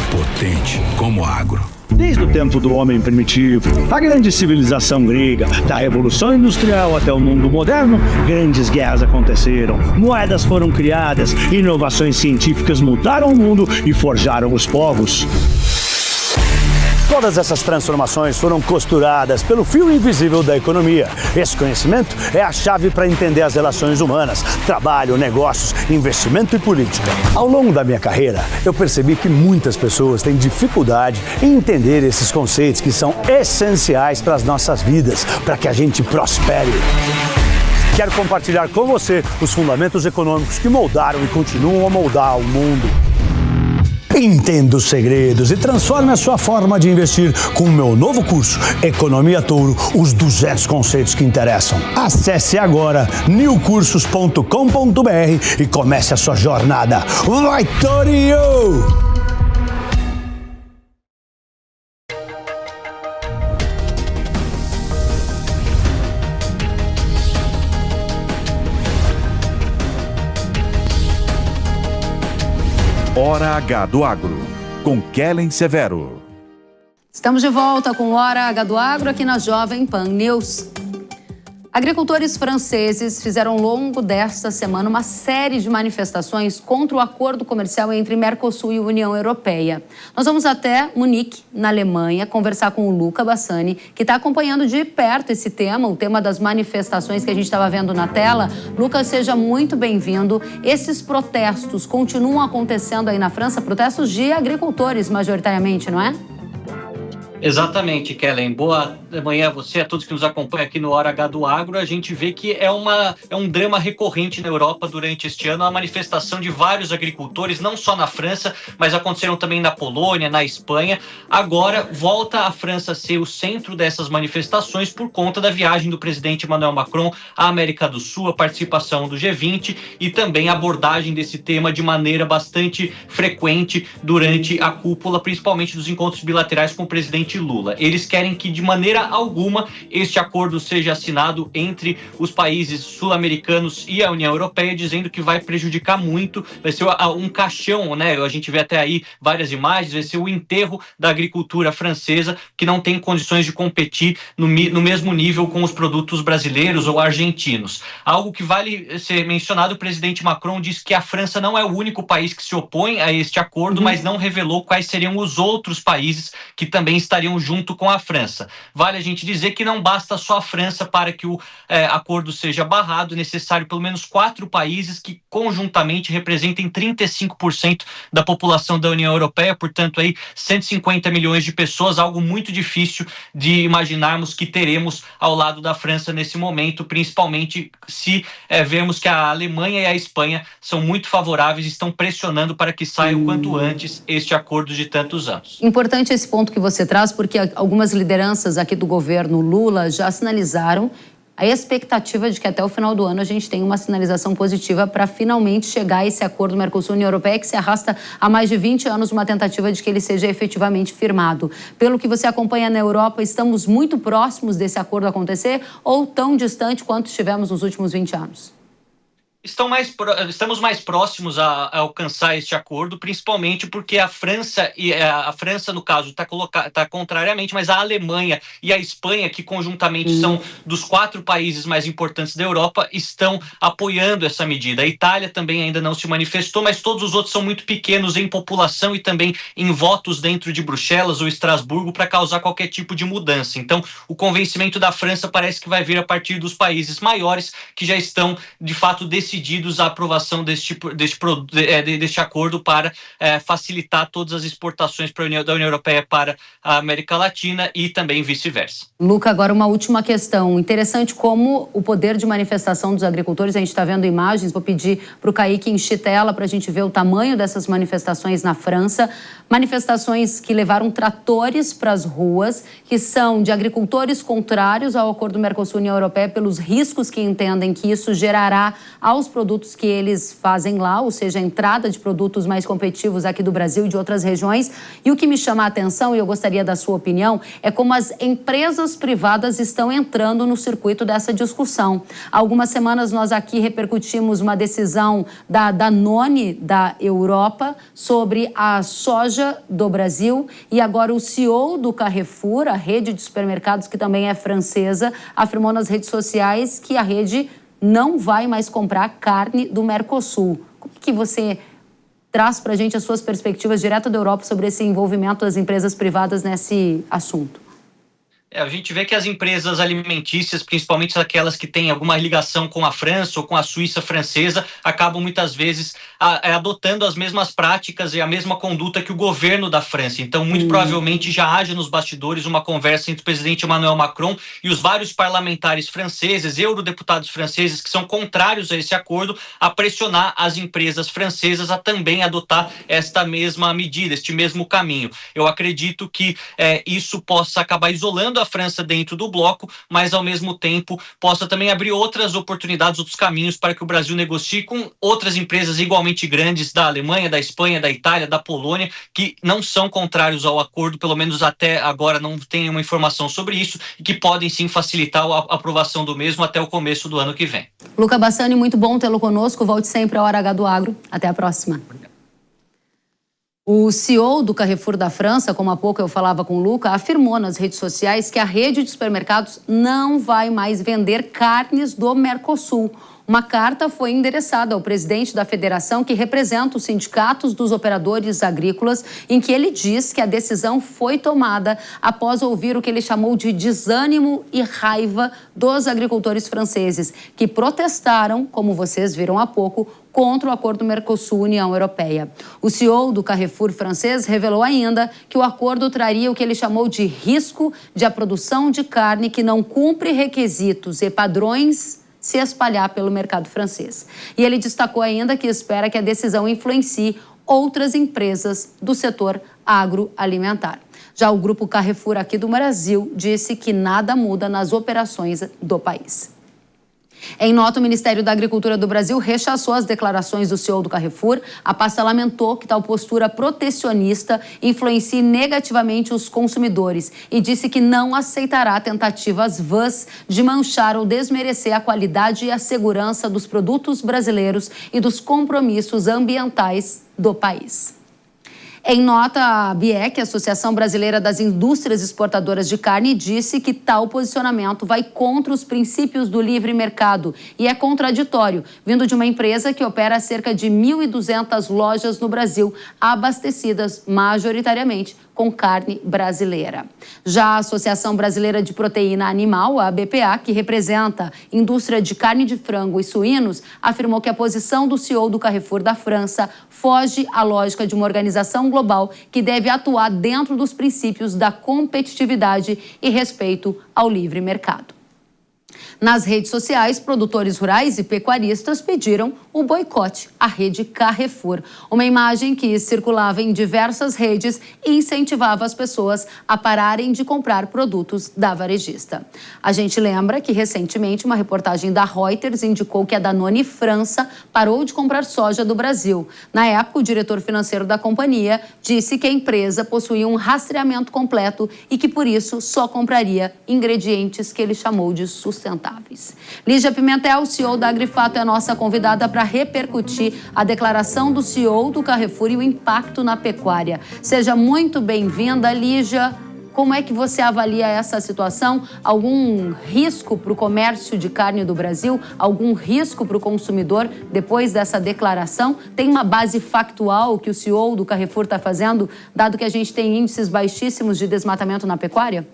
Speaker 15: Potente como agro.
Speaker 16: Desde o tempo do homem primitivo, a grande civilização grega, da Revolução Industrial até o mundo moderno, grandes guerras aconteceram, moedas foram criadas, inovações científicas mudaram o mundo e forjaram os povos. Todas essas transformações foram costuradas pelo fio invisível da economia. Esse conhecimento é a chave para entender as relações humanas, trabalho, negócios, investimento e política. Ao longo da minha carreira, eu percebi que muitas pessoas têm dificuldade em entender esses conceitos que são essenciais para as nossas vidas, para que a gente prospere. Quero compartilhar com você os fundamentos econômicos que moldaram e continuam a moldar o mundo. Entenda os segredos e transforme a sua forma de investir com o meu novo curso, Economia Touro, os 200 conceitos que interessam. Acesse agora newcursos.com.br e comece a sua jornada. Vai, Torio!
Speaker 3: Hora H do Agro, com Kellen Severo.
Speaker 4: Estamos de volta com Hora H do Agro aqui na Jovem Pan News. Agricultores franceses fizeram ao longo desta semana uma série de manifestações contra o acordo comercial entre Mercosul e União Europeia. Nós vamos até Munique, na Alemanha, conversar com o Luca Bassani, que está acompanhando de perto esse tema, o tema das manifestações que a gente estava vendo na tela. Lucas, seja muito bem-vindo. Esses protestos continuam acontecendo aí na França, protestos de agricultores majoritariamente, não é?
Speaker 17: Exatamente, Kellen. Boa manhã a você, a todos que nos acompanham aqui no Hora H do Agro. A gente vê que é um drama recorrente na Europa durante este ano, a manifestação de vários agricultores, não só na França, mas aconteceram também na Polônia, na Espanha. Agora, volta a França a ser o centro dessas manifestações por conta da viagem do presidente Emmanuel Macron à América do Sul, a participação do G20 e também a abordagem desse tema de maneira bastante frequente durante a cúpula, principalmente dos encontros bilaterais com o presidente Lula. Eles querem que de maneira alguma este acordo seja assinado entre os países sul-americanos e a União Europeia, dizendo que vai prejudicar muito, vai ser um caixão, né? A gente vê até aí várias imagens, vai ser o enterro da agricultura francesa, que não tem condições de competir no mesmo nível com os produtos brasileiros ou argentinos. Algo que vale ser mencionado, o presidente Macron disse que a França não é o único país que se opõe a este acordo, mas não revelou quais seriam os outros países que também estariam junto com a França. Vale a gente dizer que não basta só a França para que o acordo seja barrado, é necessário pelo menos 4 países que conjuntamente representem 35% da população da União Europeia, portanto aí 150 milhões de pessoas, algo muito difícil de imaginarmos que teremos ao lado da França nesse momento, principalmente se vermos que a Alemanha e a Espanha são muito favoráveis e estão pressionando para que saia o quanto antes este acordo de tantos anos.
Speaker 4: Importante esse ponto que você traz, porque algumas lideranças aqui do governo Lula já sinalizaram a expectativa de que até o final do ano a gente tenha uma sinalização positiva para finalmente chegar a esse acordo Mercosul-União Europeia, que se arrasta há mais de 20 anos, uma tentativa de que ele seja efetivamente firmado. Pelo que você acompanha na Europa, estamos muito próximos desse acordo acontecer ou tão distante quanto estivemos nos últimos 20 anos?
Speaker 17: Estamos mais próximos a alcançar este acordo, principalmente porque a França, no caso, está contrariamente, mas a Alemanha e a Espanha, que conjuntamente são dos 4 países mais importantes da Europa, estão apoiando essa medida. A Itália também ainda não se manifestou, mas todos os outros são muito pequenos em população e também em votos dentro de Bruxelas ou Estrasburgo para causar qualquer tipo de mudança. Então, o convencimento da França parece que vai vir a partir dos países maiores que já estão, de fato, decididos a aprovação deste acordo para facilitar todas as exportações da União Europeia para a América Latina e também vice-versa.
Speaker 4: Luca, agora uma última questão. Interessante como o poder de manifestação dos agricultores, a gente está vendo imagens, vou pedir para o Kaique encher tela para a gente ver o tamanho dessas manifestações na França. Manifestações que levaram tratores para as ruas, que são de agricultores contrários ao acordo Mercosul-União Europeia pelos riscos que entendem que isso gerará aos os produtos que eles fazem lá, ou seja, a entrada de produtos mais competitivos aqui do Brasil e de outras regiões. E o que me chama a atenção, e eu gostaria da sua opinião, é como as empresas privadas estão entrando no circuito dessa discussão. Há algumas semanas nós aqui repercutimos uma decisão da Danone da Europa sobre a soja do Brasil, e agora o CEO do Carrefour, a rede de supermercados que também é francesa, afirmou nas redes sociais que a rede não vai mais comprar carne do Mercosul. Como que você traz para a gente as suas perspectivas direto da Europa sobre esse envolvimento das empresas privadas nesse assunto?
Speaker 17: A gente vê que as empresas alimentícias, principalmente aquelas que têm alguma ligação com a França ou com a Suíça francesa, acabam muitas vezes adotando as mesmas práticas e a mesma conduta que o governo da França. Então, muito provavelmente já haja nos bastidores uma conversa entre o presidente Emmanuel Macron e os vários parlamentares franceses, eurodeputados franceses, que são contrários a esse acordo, a pressionar as empresas francesas a também adotar esta mesma medida, este mesmo caminho. Eu acredito que isso possa acabar isolando a França dentro do bloco, mas ao mesmo tempo possa também abrir outras oportunidades, outros caminhos para que o Brasil negocie com outras empresas igualmente grandes da Alemanha, da Espanha, da Itália, da Polônia, que não são contrários ao acordo, pelo menos até agora não tem uma informação sobre isso, e que podem sim facilitar a aprovação do mesmo até o começo do ano que vem.
Speaker 4: Luca Bassani, muito bom tê-lo conosco. Volte sempre à Hora H do Agro. Até a próxima. O CEO do Carrefour da França, como há pouco eu falava com o Luca, afirmou nas redes sociais que a rede de supermercados não vai mais vender carnes do Mercosul. Uma carta foi endereçada ao presidente da federação, que representa os sindicatos dos operadores agrícolas, em que ele diz que a decisão foi tomada após ouvir o que ele chamou de desânimo e raiva dos agricultores franceses, que protestaram, como vocês viram há pouco, contra o acordo Mercosul-União Europeia. O CEO do Carrefour francês revelou ainda que o acordo traria o que ele chamou de risco de a produção de carne que não cumpre requisitos e padrões se espalhar pelo mercado francês. E ele destacou ainda que espera que a decisão influencie outras empresas do setor agroalimentar. Já o grupo Carrefour aqui do Brasil disse que nada muda nas operações do país. Em nota, o Ministério da Agricultura do Brasil rechaçou as declarações do CEO do Carrefour. A pasta lamentou que tal postura protecionista influencie negativamente os consumidores e disse que não aceitará tentativas vãs de manchar ou desmerecer a qualidade e a segurança dos produtos brasileiros e dos compromissos ambientais do país. Em nota, a BIEC, a Associação Brasileira das Indústrias Exportadoras de Carne, disse que tal posicionamento vai contra os princípios do livre mercado e é contraditório, vindo de uma empresa que opera cerca de 1.200 lojas no Brasil, abastecidas majoritariamente com carne brasileira. Já a Associação Brasileira de Proteína Animal, a ABPA, que representa a indústria de carne de frango e suínos, afirmou que a posição do CEO do Carrefour da França foge à lógica de uma organização global que deve atuar dentro dos princípios da competitividade e respeito ao livre mercado. Nas redes sociais, produtores rurais e pecuaristas pediram o boicote à rede Carrefour. Uma imagem que circulava em diversas redes e incentivava as pessoas a pararem de comprar produtos da varejista. A gente lembra que, recentemente, uma reportagem da Reuters indicou que a Danone França parou de comprar soja do Brasil. Na época, o diretor financeiro da companhia disse que a empresa possuía um rastreamento completo e que, por isso, só compraria ingredientes que ele chamou de sustentáveis. Lígia Pimentel, CEO da Agrifato, é a nossa convidada para repercutir a declaração do CEO do Carrefour e o impacto na pecuária. Seja muito bem-vinda, Lígia. Como é que você avalia essa situação? Algum risco para o comércio de carne do Brasil? Algum risco para o consumidor depois dessa declaração? Tem uma base factual que o CEO do Carrefour está fazendo, dado que a gente tem índices baixíssimos de desmatamento na pecuária?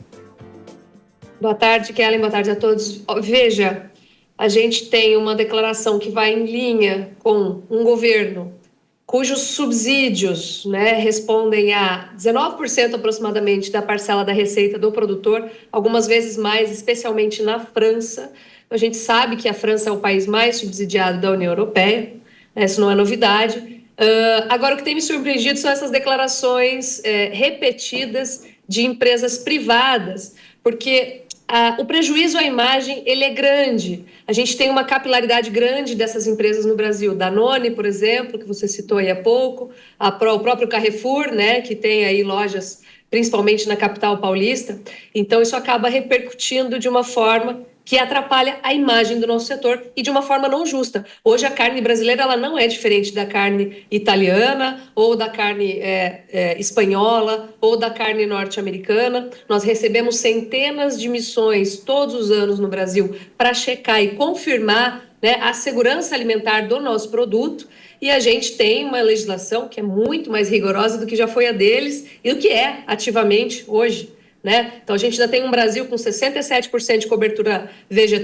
Speaker 18: Boa tarde, Kellen. Boa tarde a todos. Veja, a gente tem uma declaração que vai em linha com um governo cujos subsídios, respondem a 19% aproximadamente da parcela da receita do produtor, algumas vezes mais, especialmente na França. A gente sabe que a França é o país mais subsidiado da União Europeia, isso não é novidade. Agora, o que tem me surpreendido são essas declarações repetidas de empresas privadas, porque o prejuízo à imagem ele é grande. A gente tem uma capilaridade grande dessas empresas no Brasil. Danone, por exemplo, que você citou aí há pouco, o próprio Carrefour, né, que tem aí lojas principalmente na capital paulista. Então, isso acaba repercutindo de uma forma que atrapalha a imagem do nosso setor e de uma forma não justa. Hoje, a carne brasileira ela não é diferente da carne italiana ou da carne espanhola ou da carne norte-americana. Nós recebemos centenas de missões todos os anos no Brasil para checar e confirmar, né, a segurança alimentar do nosso produto. E a gente tem uma legislação que é muito mais rigorosa do que já foi a deles e do que é ativamente hoje, né? Então, a gente ainda tem um Brasil com 67% de cobertura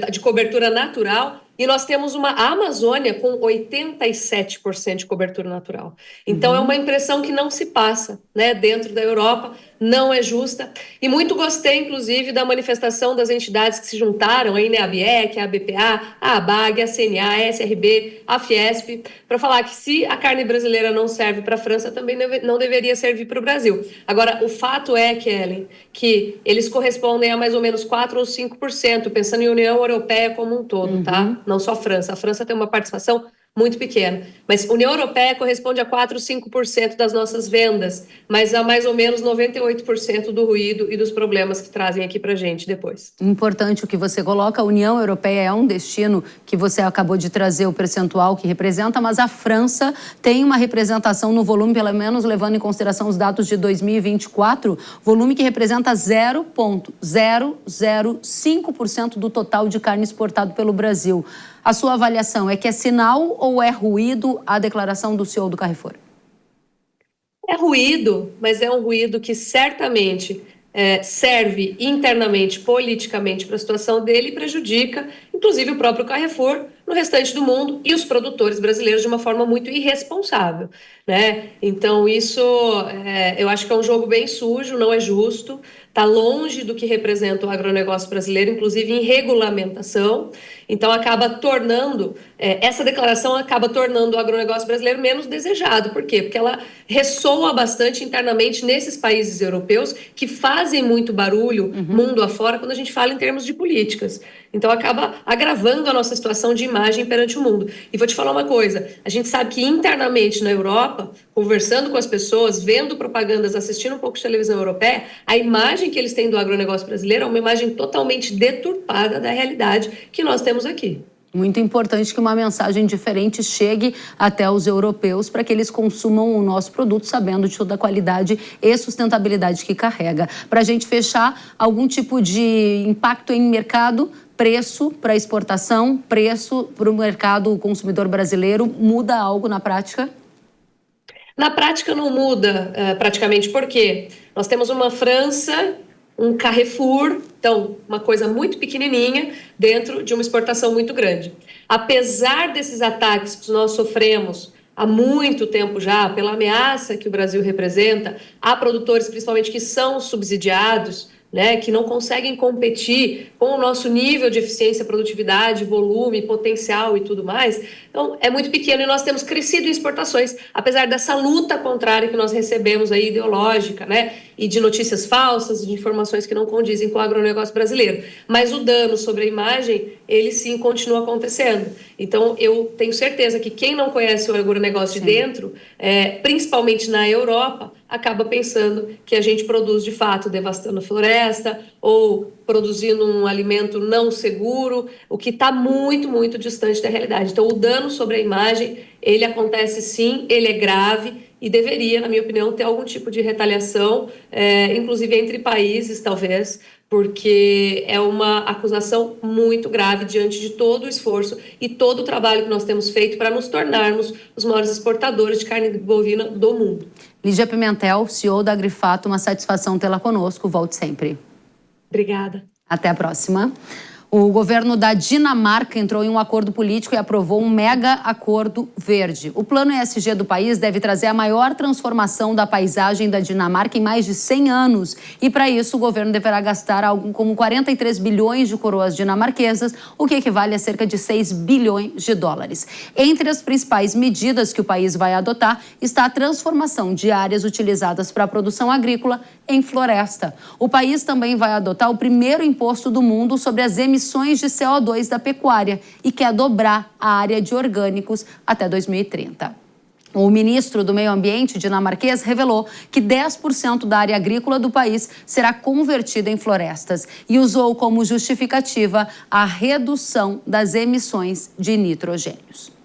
Speaker 18: de cobertura natural e nós temos uma Amazônia com 87% de cobertura natural. Então, é uma impressão que não se passa, né, dentro da Europa, não é justa. E muito gostei, inclusive, da manifestação das entidades que se juntaram, aí, né, a BIEC, a BPA, a ABAG, a CNA, a SRB, a Fiesp, para falar que se a carne brasileira não serve para a França, também não deveria servir para o Brasil. Agora, o fato é, Kellen, que eles correspondem a mais ou menos 4 ou 5%, pensando em União Europeia como um todo, tá? Não só a França. A França tem uma participação muito pequena. Mas a União Europeia corresponde a 4 ou 5% das nossas vendas, mas a mais ou menos 98% do ruído e dos problemas que trazem aqui para a gente depois.
Speaker 4: Importante o que você coloca. A União Europeia é um destino que você acabou de trazer o percentual que representa, mas a França tem uma representação no volume, pelo menos levando em consideração os dados de 2024, volume que representa 0,005% do total de carne exportado pelo Brasil. A sua avaliação é que é sinal ou é ruído a declaração do CEO do Carrefour?
Speaker 18: É ruído, mas é um ruído que certamente serve internamente, politicamente para a situação dele e prejudica, inclusive, o próprio Carrefour no restante do mundo e os produtores brasileiros de uma forma muito irresponsável, né? Então, isso eu acho que é um jogo bem sujo, não é justo, está longe do que representa o agronegócio brasileiro, inclusive em regulamentação. Então, acaba tornando, essa declaração acaba tornando o agronegócio brasileiro menos desejado. Por quê? Porque ela ressoa bastante internamente nesses países europeus que fazem muito barulho mundo afora quando a gente fala em termos de políticas. Então, acaba agravando a nossa situação de imagem perante o mundo. E vou te falar uma coisa, a gente sabe que internamente na Europa, conversando com as pessoas, vendo propagandas, assistindo um pouco de televisão europeia, a imagem que eles têm do agronegócio brasileiro é uma imagem totalmente deturpada da realidade que nós temos aqui.
Speaker 4: Muito importante que uma mensagem diferente chegue até os europeus para que eles consumam o nosso produto sabendo de toda a qualidade e sustentabilidade que carrega. Para a gente fechar, algum tipo de impacto em mercado, preço para exportação, preço para o mercado consumidor brasileiro, muda algo na prática?
Speaker 18: Na prática não muda praticamente, porque nós temos uma França, um Carrefour, então uma coisa muito pequenininha dentro de uma exportação muito grande. Apesar desses ataques que nós sofremos há muito tempo já, pela ameaça que o Brasil representa, há produtores principalmente que são subsidiados, né, que não conseguem competir com o nosso nível de eficiência, produtividade, volume, potencial e tudo mais. Então, é muito pequeno e nós temos crescido em exportações, apesar dessa luta contrária que nós recebemos aí, ideológica, né, e de notícias falsas e de informações que não condizem com o agronegócio brasileiro. Mas o dano sobre a imagem, ele sim continua acontecendo. Então, eu tenho certeza que quem não conhece o agronegócio de dentro, principalmente na Europa, acaba pensando que a gente produz de fato devastando a floresta ou produzindo um alimento não seguro, o que está muito, muito distante da realidade. Então, o dano sobre a imagem, ele acontece sim, ele é grave e deveria, na minha opinião, ter algum tipo de retaliação, inclusive entre países, talvez, porque é uma acusação muito grave diante de todo o esforço e todo o trabalho que nós temos feito para nos tornarmos os maiores exportadores de carne bovina do mundo.
Speaker 4: Lídia Pimentel, CEO da Agrifato, uma satisfação tê-la conosco. Volte sempre.
Speaker 18: Obrigada.
Speaker 4: Até a próxima. O governo da Dinamarca entrou em um acordo político e aprovou um mega acordo verde. O plano ESG do país deve trazer a maior transformação da paisagem da Dinamarca em mais de 100 anos. E para isso o governo deverá gastar algo como 43 bilhões de coroas dinamarquesas, o que equivale a cerca de 6 bilhões de dólares. Entre as principais medidas que o país vai adotar está a transformação de áreas utilizadas para a produção agrícola em floresta. O país também vai adotar o primeiro imposto do mundo sobre as emissões de CO2 da pecuária e quer dobrar a área de orgânicos até 2030. O ministro do Meio Ambiente dinamarquês revelou que 10% da área agrícola do país será convertida em florestas e usou como justificativa a redução das emissões de nitrogênios.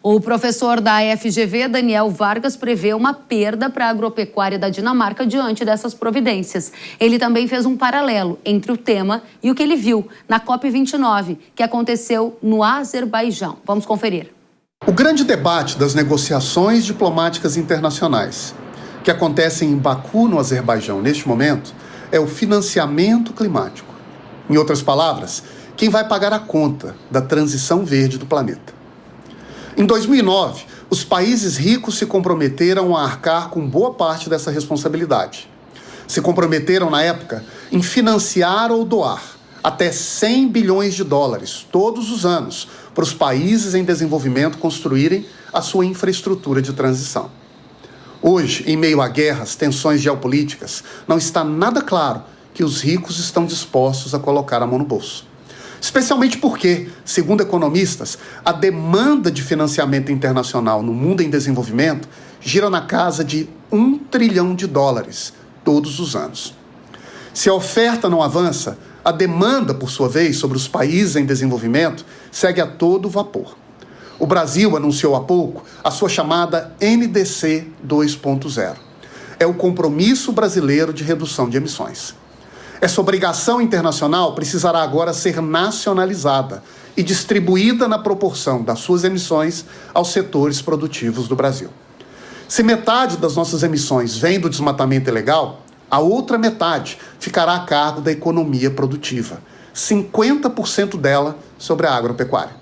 Speaker 4: O professor da FGV, Daniel Vargas, prevê uma perda para a agropecuária da Dinamarca diante dessas providências. Ele também fez um paralelo entre o tema e o que ele viu na COP29, que aconteceu no Azerbaijão. Vamos conferir.
Speaker 19: O grande debate das negociações diplomáticas internacionais, que acontecem em Baku, no Azerbaijão, neste momento, é o financiamento climático. Em outras palavras, quem vai pagar a conta da transição verde do planeta. Em 2009, os países ricos se comprometeram a arcar com boa parte dessa responsabilidade. Se comprometeram, na época, em financiar ou doar até 100 bilhões de dólares todos os anos para os países em desenvolvimento construírem a sua infraestrutura de transição. Hoje, em meio a guerras, tensões geopolíticas, não está nada claro que os ricos estão dispostos a colocar a mão no bolso. Especialmente porque, segundo economistas, a demanda de financiamento internacional no mundo em desenvolvimento gira na casa de 1 trilhão de dólares todos os anos. Se a oferta não avança, a demanda, por sua vez, sobre os países em desenvolvimento segue a todo vapor. O Brasil anunciou há pouco a sua chamada NDC 2.0. É o Compromisso Brasileiro de Redução de Emissões. Essa obrigação internacional precisará agora ser nacionalizada e distribuída na proporção das suas emissões aos setores produtivos do Brasil. Se metade das nossas emissões vem do desmatamento ilegal, a outra metade ficará a cargo da economia produtiva, 50% dela sobre a agropecuária.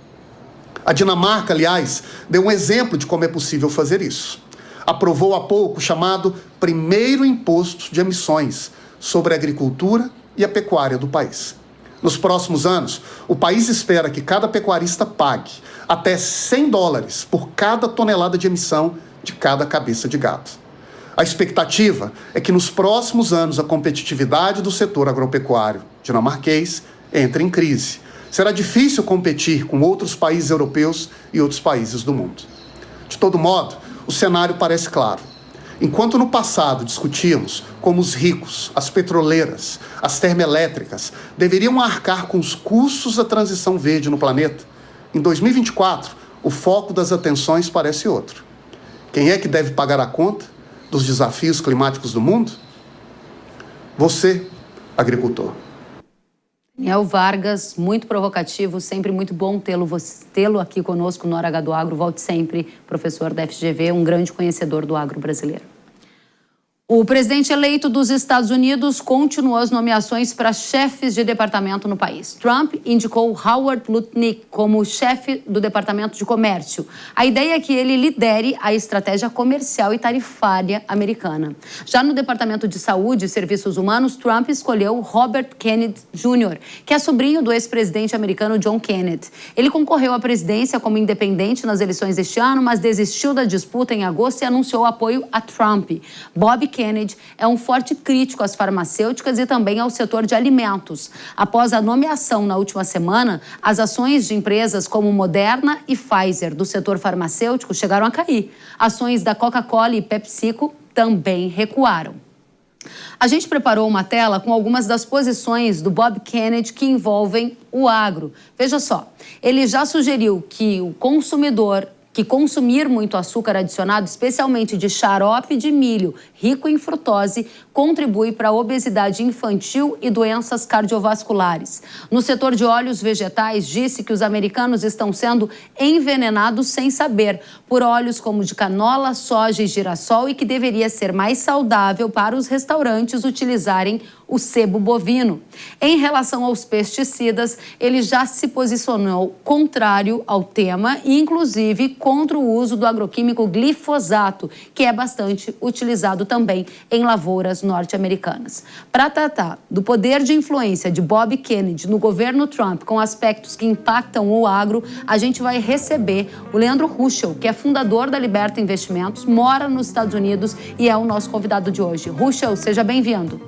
Speaker 19: A Dinamarca, aliás, deu um exemplo de como é possível fazer isso. Aprovou há pouco o chamado primeiro imposto de emissões sobre a agricultura e a pecuária do país. Nos próximos anos, o país espera que cada pecuarista pague até 100 dólares por cada tonelada de emissão de cada cabeça de gado. A expectativa é que nos próximos anos a competitividade do setor agropecuário dinamarquês entre em crise. Será difícil competir com outros países europeus e outros países do mundo. De todo modo, o cenário parece claro. Enquanto no passado discutíamos como os ricos, as petroleiras, as termoelétricas deveriam arcar com os custos da transição verde no planeta, em 2024 o foco das atenções parece outro. Quem é que deve pagar a conta dos desafios climáticos do mundo? Você, agricultor.
Speaker 4: Daniel Vargas, muito provocativo, sempre muito bom tê-lo aqui conosco no Hora H do Agro. Volte sempre, professor da FGV, um grande conhecedor do agro brasileiro. O presidente eleito dos Estados Unidos continuou as nomeações para chefes de departamento no país. Trump indicou Howard Lutnick como chefe do Departamento de Comércio. A ideia é que ele lidere a estratégia comercial e tarifária americana. Já no Departamento de Saúde e Serviços Humanos, Trump escolheu Robert Kennedy Jr., que é sobrinho do ex-presidente americano John Kennedy. Ele concorreu à presidência como independente nas eleições deste ano, mas desistiu da disputa em agosto e anunciou apoio a Trump. Bob Kennedy é um forte crítico às farmacêuticas e também ao setor de alimentos. Após a nomeação na última semana, as ações de empresas como Moderna e Pfizer do setor farmacêutico chegaram a cair. Ações da Coca-Cola e PepsiCo também recuaram. A gente preparou uma tela com algumas das posições do Bob Kennedy que envolvem o agro. Veja só, ele já sugeriu que o consumidor que consumir muito açúcar adicionado, especialmente de xarope de milho rico em frutose, contribui para a obesidade infantil e doenças cardiovasculares. No setor de óleos vegetais, disse que os americanos estão sendo envenenados sem saber por óleos como de canola, soja e girassol e que deveria ser mais saudável para os restaurantes utilizarem o sebo bovino. Em relação aos pesticidas, ele já se posicionou contrário ao tema e, inclusive, contra o uso do agroquímico glifosato, que é bastante utilizado também em lavouras norte-americanas. Para tratar do poder de influência de Bob Kennedy no governo Trump com aspectos que impactam o agro, a gente vai receber o Leandro Ruschel, que é fundador da Liberta Investimentos, mora nos Estados Unidos e é o nosso convidado de hoje. Ruschel, seja bem-vindo.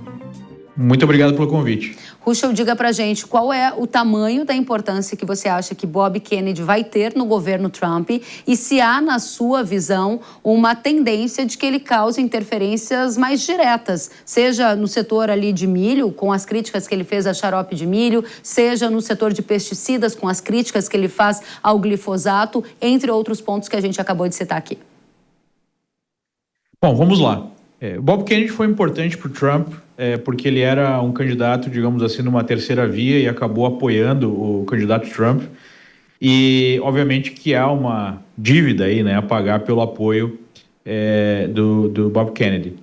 Speaker 20: Muito obrigado pelo convite.
Speaker 4: Ruschel, diga pra gente qual é o tamanho da importância que você acha que Bob Kennedy vai ter no governo Trump e se há, na sua visão, uma tendência de que ele cause interferências mais diretas, seja no setor ali de milho, com as críticas que ele fez a xarope de milho, seja no setor de pesticidas, com as críticas que ele faz ao glifosato, entre outros pontos que a gente acabou de citar aqui.
Speaker 20: Bom, vamos lá. Bob Kennedy foi importante para o Trump porque ele era um candidato, digamos assim, numa terceira via e acabou apoiando o candidato Trump. E, obviamente, que há uma dívida aí, né, a pagar pelo apoio do Bob Kennedy.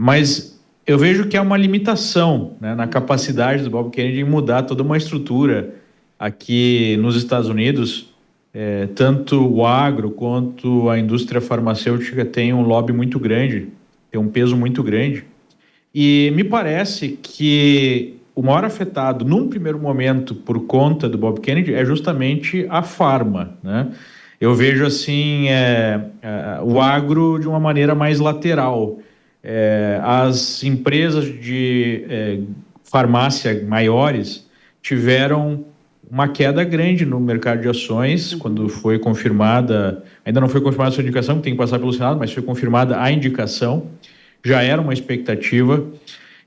Speaker 20: Mas eu vejo que há uma limitação, né, na capacidade do Bob Kennedy em mudar toda uma estrutura aqui nos Estados Unidos. Tanto o agro quanto a indústria farmacêutica tem um lobby muito grande, tem um peso muito grande, e me parece que o maior afetado, num primeiro momento, por conta do Bob Kennedy, é justamente a farma, né? Eu vejo, assim, o agro de uma maneira mais lateral. As empresas de farmácia maiores tiveram uma queda grande no mercado de ações, quando foi confirmada, ainda não foi confirmada a sua indicação, que tem que passar pelo Senado, mas foi confirmada a indicação, já era uma expectativa.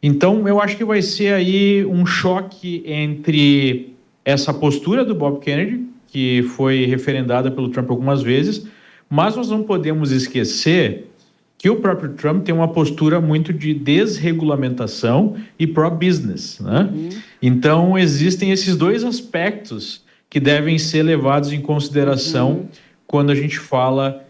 Speaker 20: Então, eu acho que vai ser aí um choque entre essa postura do Bob Kennedy, que foi referendada pelo Trump algumas vezes, mas nós não podemos esquecer que o próprio Trump tem uma postura muito de desregulamentação e pro-business, né? Então, existem esses dois aspectos que devem ser levados em consideração quando a gente fala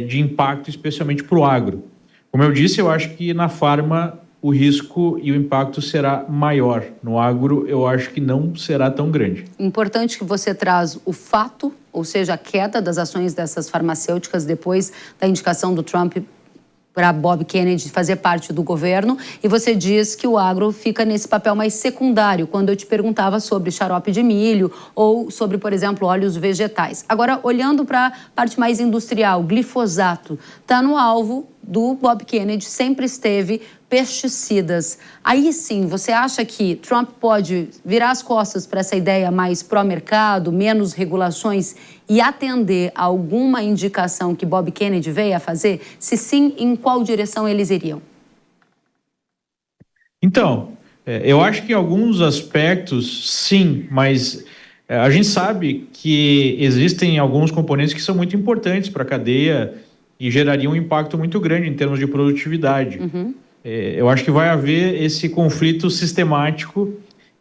Speaker 20: de impacto, especialmente para o agro. Como eu disse, eu acho que na farma o risco e o impacto será maior. No agro, eu acho que não será tão grande.
Speaker 4: Importante que você traz o fato, ou seja, a queda das ações dessas farmacêuticas depois da indicação do Trump para Bob Kennedy fazer parte do governo, e você diz que o agro fica nesse papel mais secundário, quando eu te perguntava sobre xarope de milho ou sobre, por exemplo, óleos vegetais. Agora, olhando para a parte mais industrial, glifosato está no alvo do Bob Kennedy, sempre esteve, pesticidas. Aí sim, você acha que Trump pode virar as costas para essa ideia mais pró-mercado, menos regulações e atender a alguma indicação que Bob Kennedy veio a fazer? Se sim, em qual direção eles iriam?
Speaker 20: Então, eu acho que em alguns aspectos, sim, mas a gente sabe que existem alguns componentes que são muito importantes para a cadeia e gerariam um impacto muito grande em termos de produtividade. Eu acho que vai haver esse conflito sistemático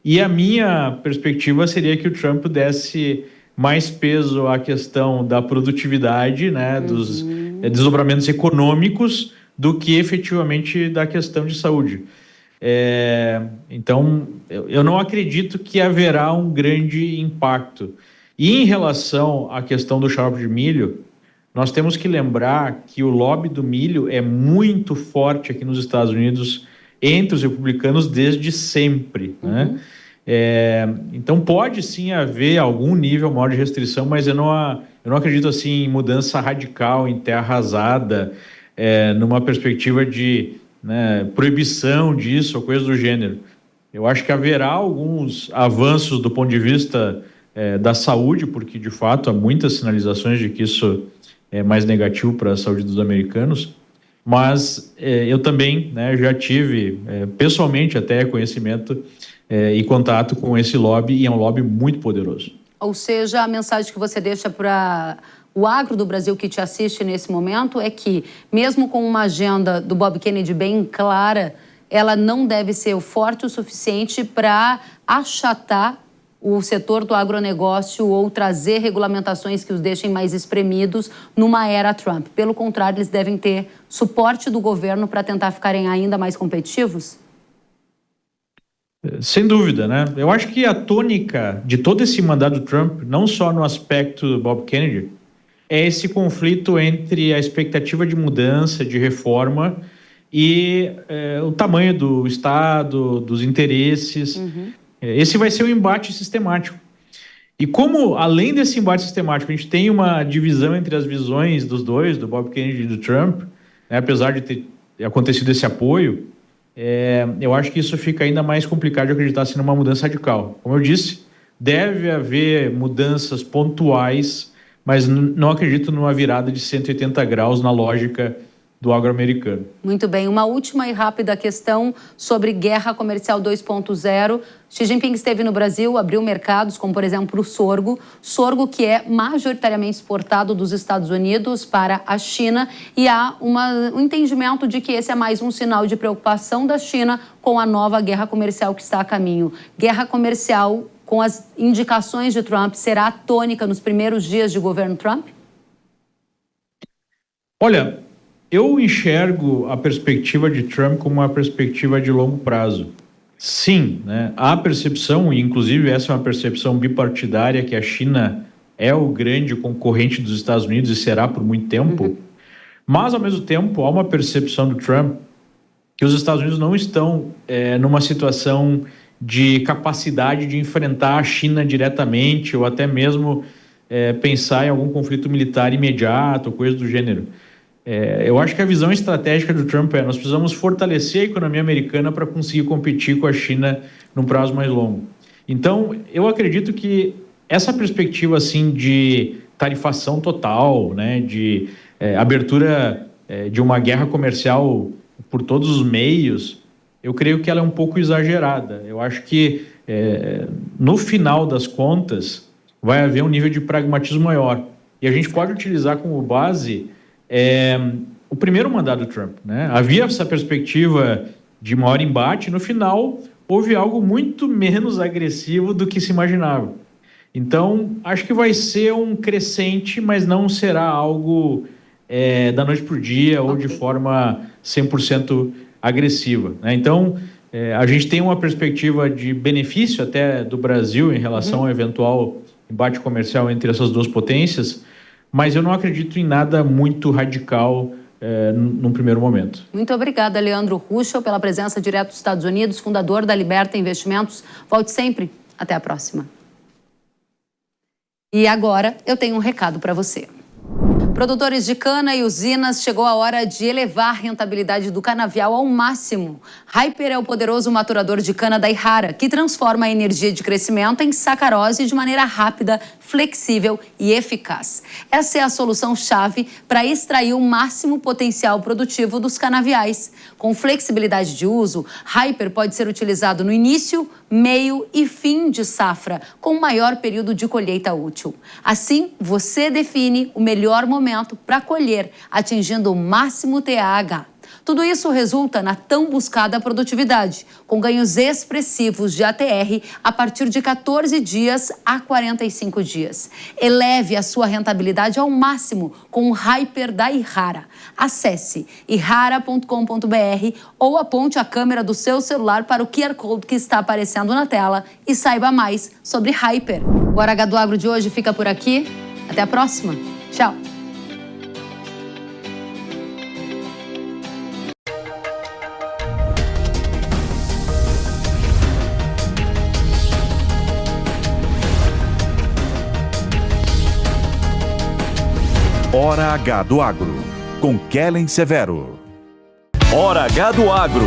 Speaker 20: e a minha perspectiva seria que o Trump desse mais peso à questão da produtividade, né, dos desdobramentos econômicos, do que efetivamente da questão de saúde. Então, eu não acredito que haverá um grande impacto. E em relação à questão do xarope de milho, nós temos que lembrar que o lobby do milho é muito forte aqui nos Estados Unidos entre os republicanos desde sempre, né? Então pode sim haver algum nível maior de restrição, mas eu não acredito assim em mudança radical, em terra arrasada, numa perspectiva de, né, proibição disso ou coisa do gênero. Eu acho que haverá alguns avanços do ponto de vista da saúde, porque de fato há muitas sinalizações de que isso é mais negativo para a saúde dos americanos, mas eu também, né, já tive pessoalmente até conhecimento e contato com esse lobby, e é um lobby muito poderoso.
Speaker 4: Ou seja, a mensagem que você deixa para O agro do Brasil que te assiste nesse momento é que, mesmo com uma agenda do Bob Kennedy bem clara, ela não deve ser forte o suficiente para achatar o setor do agronegócio ou trazer regulamentações que os deixem mais espremidos numa era Trump. Pelo contrário, eles devem ter suporte do governo para tentar ficarem ainda mais competitivos?
Speaker 20: Sem dúvida, né? Eu acho que a tônica de todo esse mandato do Trump, não só no aspecto do Bob Kennedy, é esse conflito entre a expectativa de mudança, de reforma e o tamanho do Estado, dos interesses. Esse vai ser um embate sistemático. E como, além desse embate sistemático, a gente tem uma divisão entre as visões dos dois, do Bob Kennedy e do Trump, né, apesar de ter acontecido esse apoio, eu acho que isso fica ainda mais complicado de acreditar assim, numa mudança radical. Como eu disse, deve haver mudanças pontuais, mas não acredito numa virada de 180 graus na lógica do agro-americano.
Speaker 4: Muito bem. Uma última e rápida questão sobre guerra comercial 2.0. Xi Jinping esteve no Brasil, abriu mercados, como por exemplo o sorgo que é majoritariamente exportado dos Estados Unidos para a China, e há um entendimento de que esse é mais um sinal de preocupação da China com a nova guerra comercial que está a caminho. Guerra comercial com as indicações de Trump será a tônica nos primeiros dias de governo Trump?
Speaker 20: Olha, eu enxergo a perspectiva de Trump como uma perspectiva de longo prazo. Sim, né? Há percepção, e inclusive essa é uma percepção bipartidária, que a China é o grande concorrente dos Estados Unidos e será por muito tempo. Mas, ao mesmo tempo, há uma percepção do Trump que os Estados Unidos não estão numa situação de capacidade de enfrentar a China diretamente ou até mesmo pensar em algum conflito militar imediato, coisa do gênero. Eu acho que a visão estratégica do Trump nós precisamos fortalecer a economia americana para conseguir competir com a China num prazo mais longo. Então, eu acredito que essa perspectiva assim, de tarifação total, né, de abertura de uma guerra comercial por todos os meios, eu creio que ela é um pouco exagerada. Eu acho que, no final das contas, vai haver um nível de pragmatismo maior. E a gente pode utilizar como base o primeiro mandato do Trump, né? Havia essa perspectiva de maior embate, no final houve algo muito menos agressivo do que se imaginava. Então, acho que vai ser um crescente, mas não será algo da noite para o dia ou de forma 100% agressiva, né? Então, a gente tem uma perspectiva de benefício até do Brasil em relação ao eventual embate comercial entre essas duas potências, mas eu não acredito em nada muito radical num primeiro momento.
Speaker 4: Muito obrigada, Leandro Ruschel, pela presença direto dos Estados Unidos, fundador da Liberta Investimentos. Volte sempre. Até a próxima. E agora eu tenho um recado para você. Produtores de cana e usinas, chegou a hora de elevar a rentabilidade do canavial ao máximo. Hyper é o poderoso maturador de cana da Yara, que transforma a energia de crescimento em sacarose de maneira rápida, flexível e eficaz. Essa é a solução-chave para extrair o máximo potencial produtivo dos canaviais. Com flexibilidade de uso, Hyper pode ser utilizado no início, meio e fim de safra, com maior período de colheita útil. Assim, você define o melhor momento para colher, atingindo o máximo TAH. Tudo isso resulta na tão buscada produtividade, com ganhos expressivos de ATR a partir de 14 dias a 45 dias. Eleve a sua rentabilidade ao máximo com o Hyper da Yara. Acesse yara.com.br ou aponte a câmera do seu celular para o QR Code que está aparecendo na tela e saiba mais sobre Hyper. O Hora H do Agro de hoje fica por aqui. Até a próxima. Tchau.
Speaker 3: Hora H do Agro, com Kellen Severo.
Speaker 1: Hora H do Agro.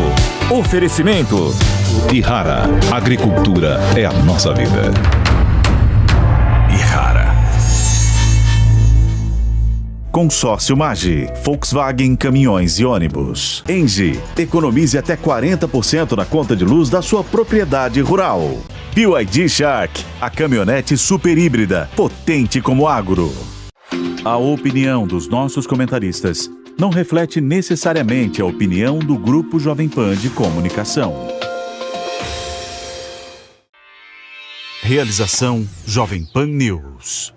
Speaker 1: Oferecimento.
Speaker 2: Yara, agricultura é a nossa vida. Yara.
Speaker 3: Consórcio Magi, Volkswagen Caminhões e Ônibus. Engie, economize até 40% na conta de luz da sua propriedade rural. BYD Shark, a caminhonete super híbrida, potente como agro. A opinião dos nossos comentaristas não reflete necessariamente a opinião do Grupo Jovem Pan de Comunicação. Realização Jovem Pan News.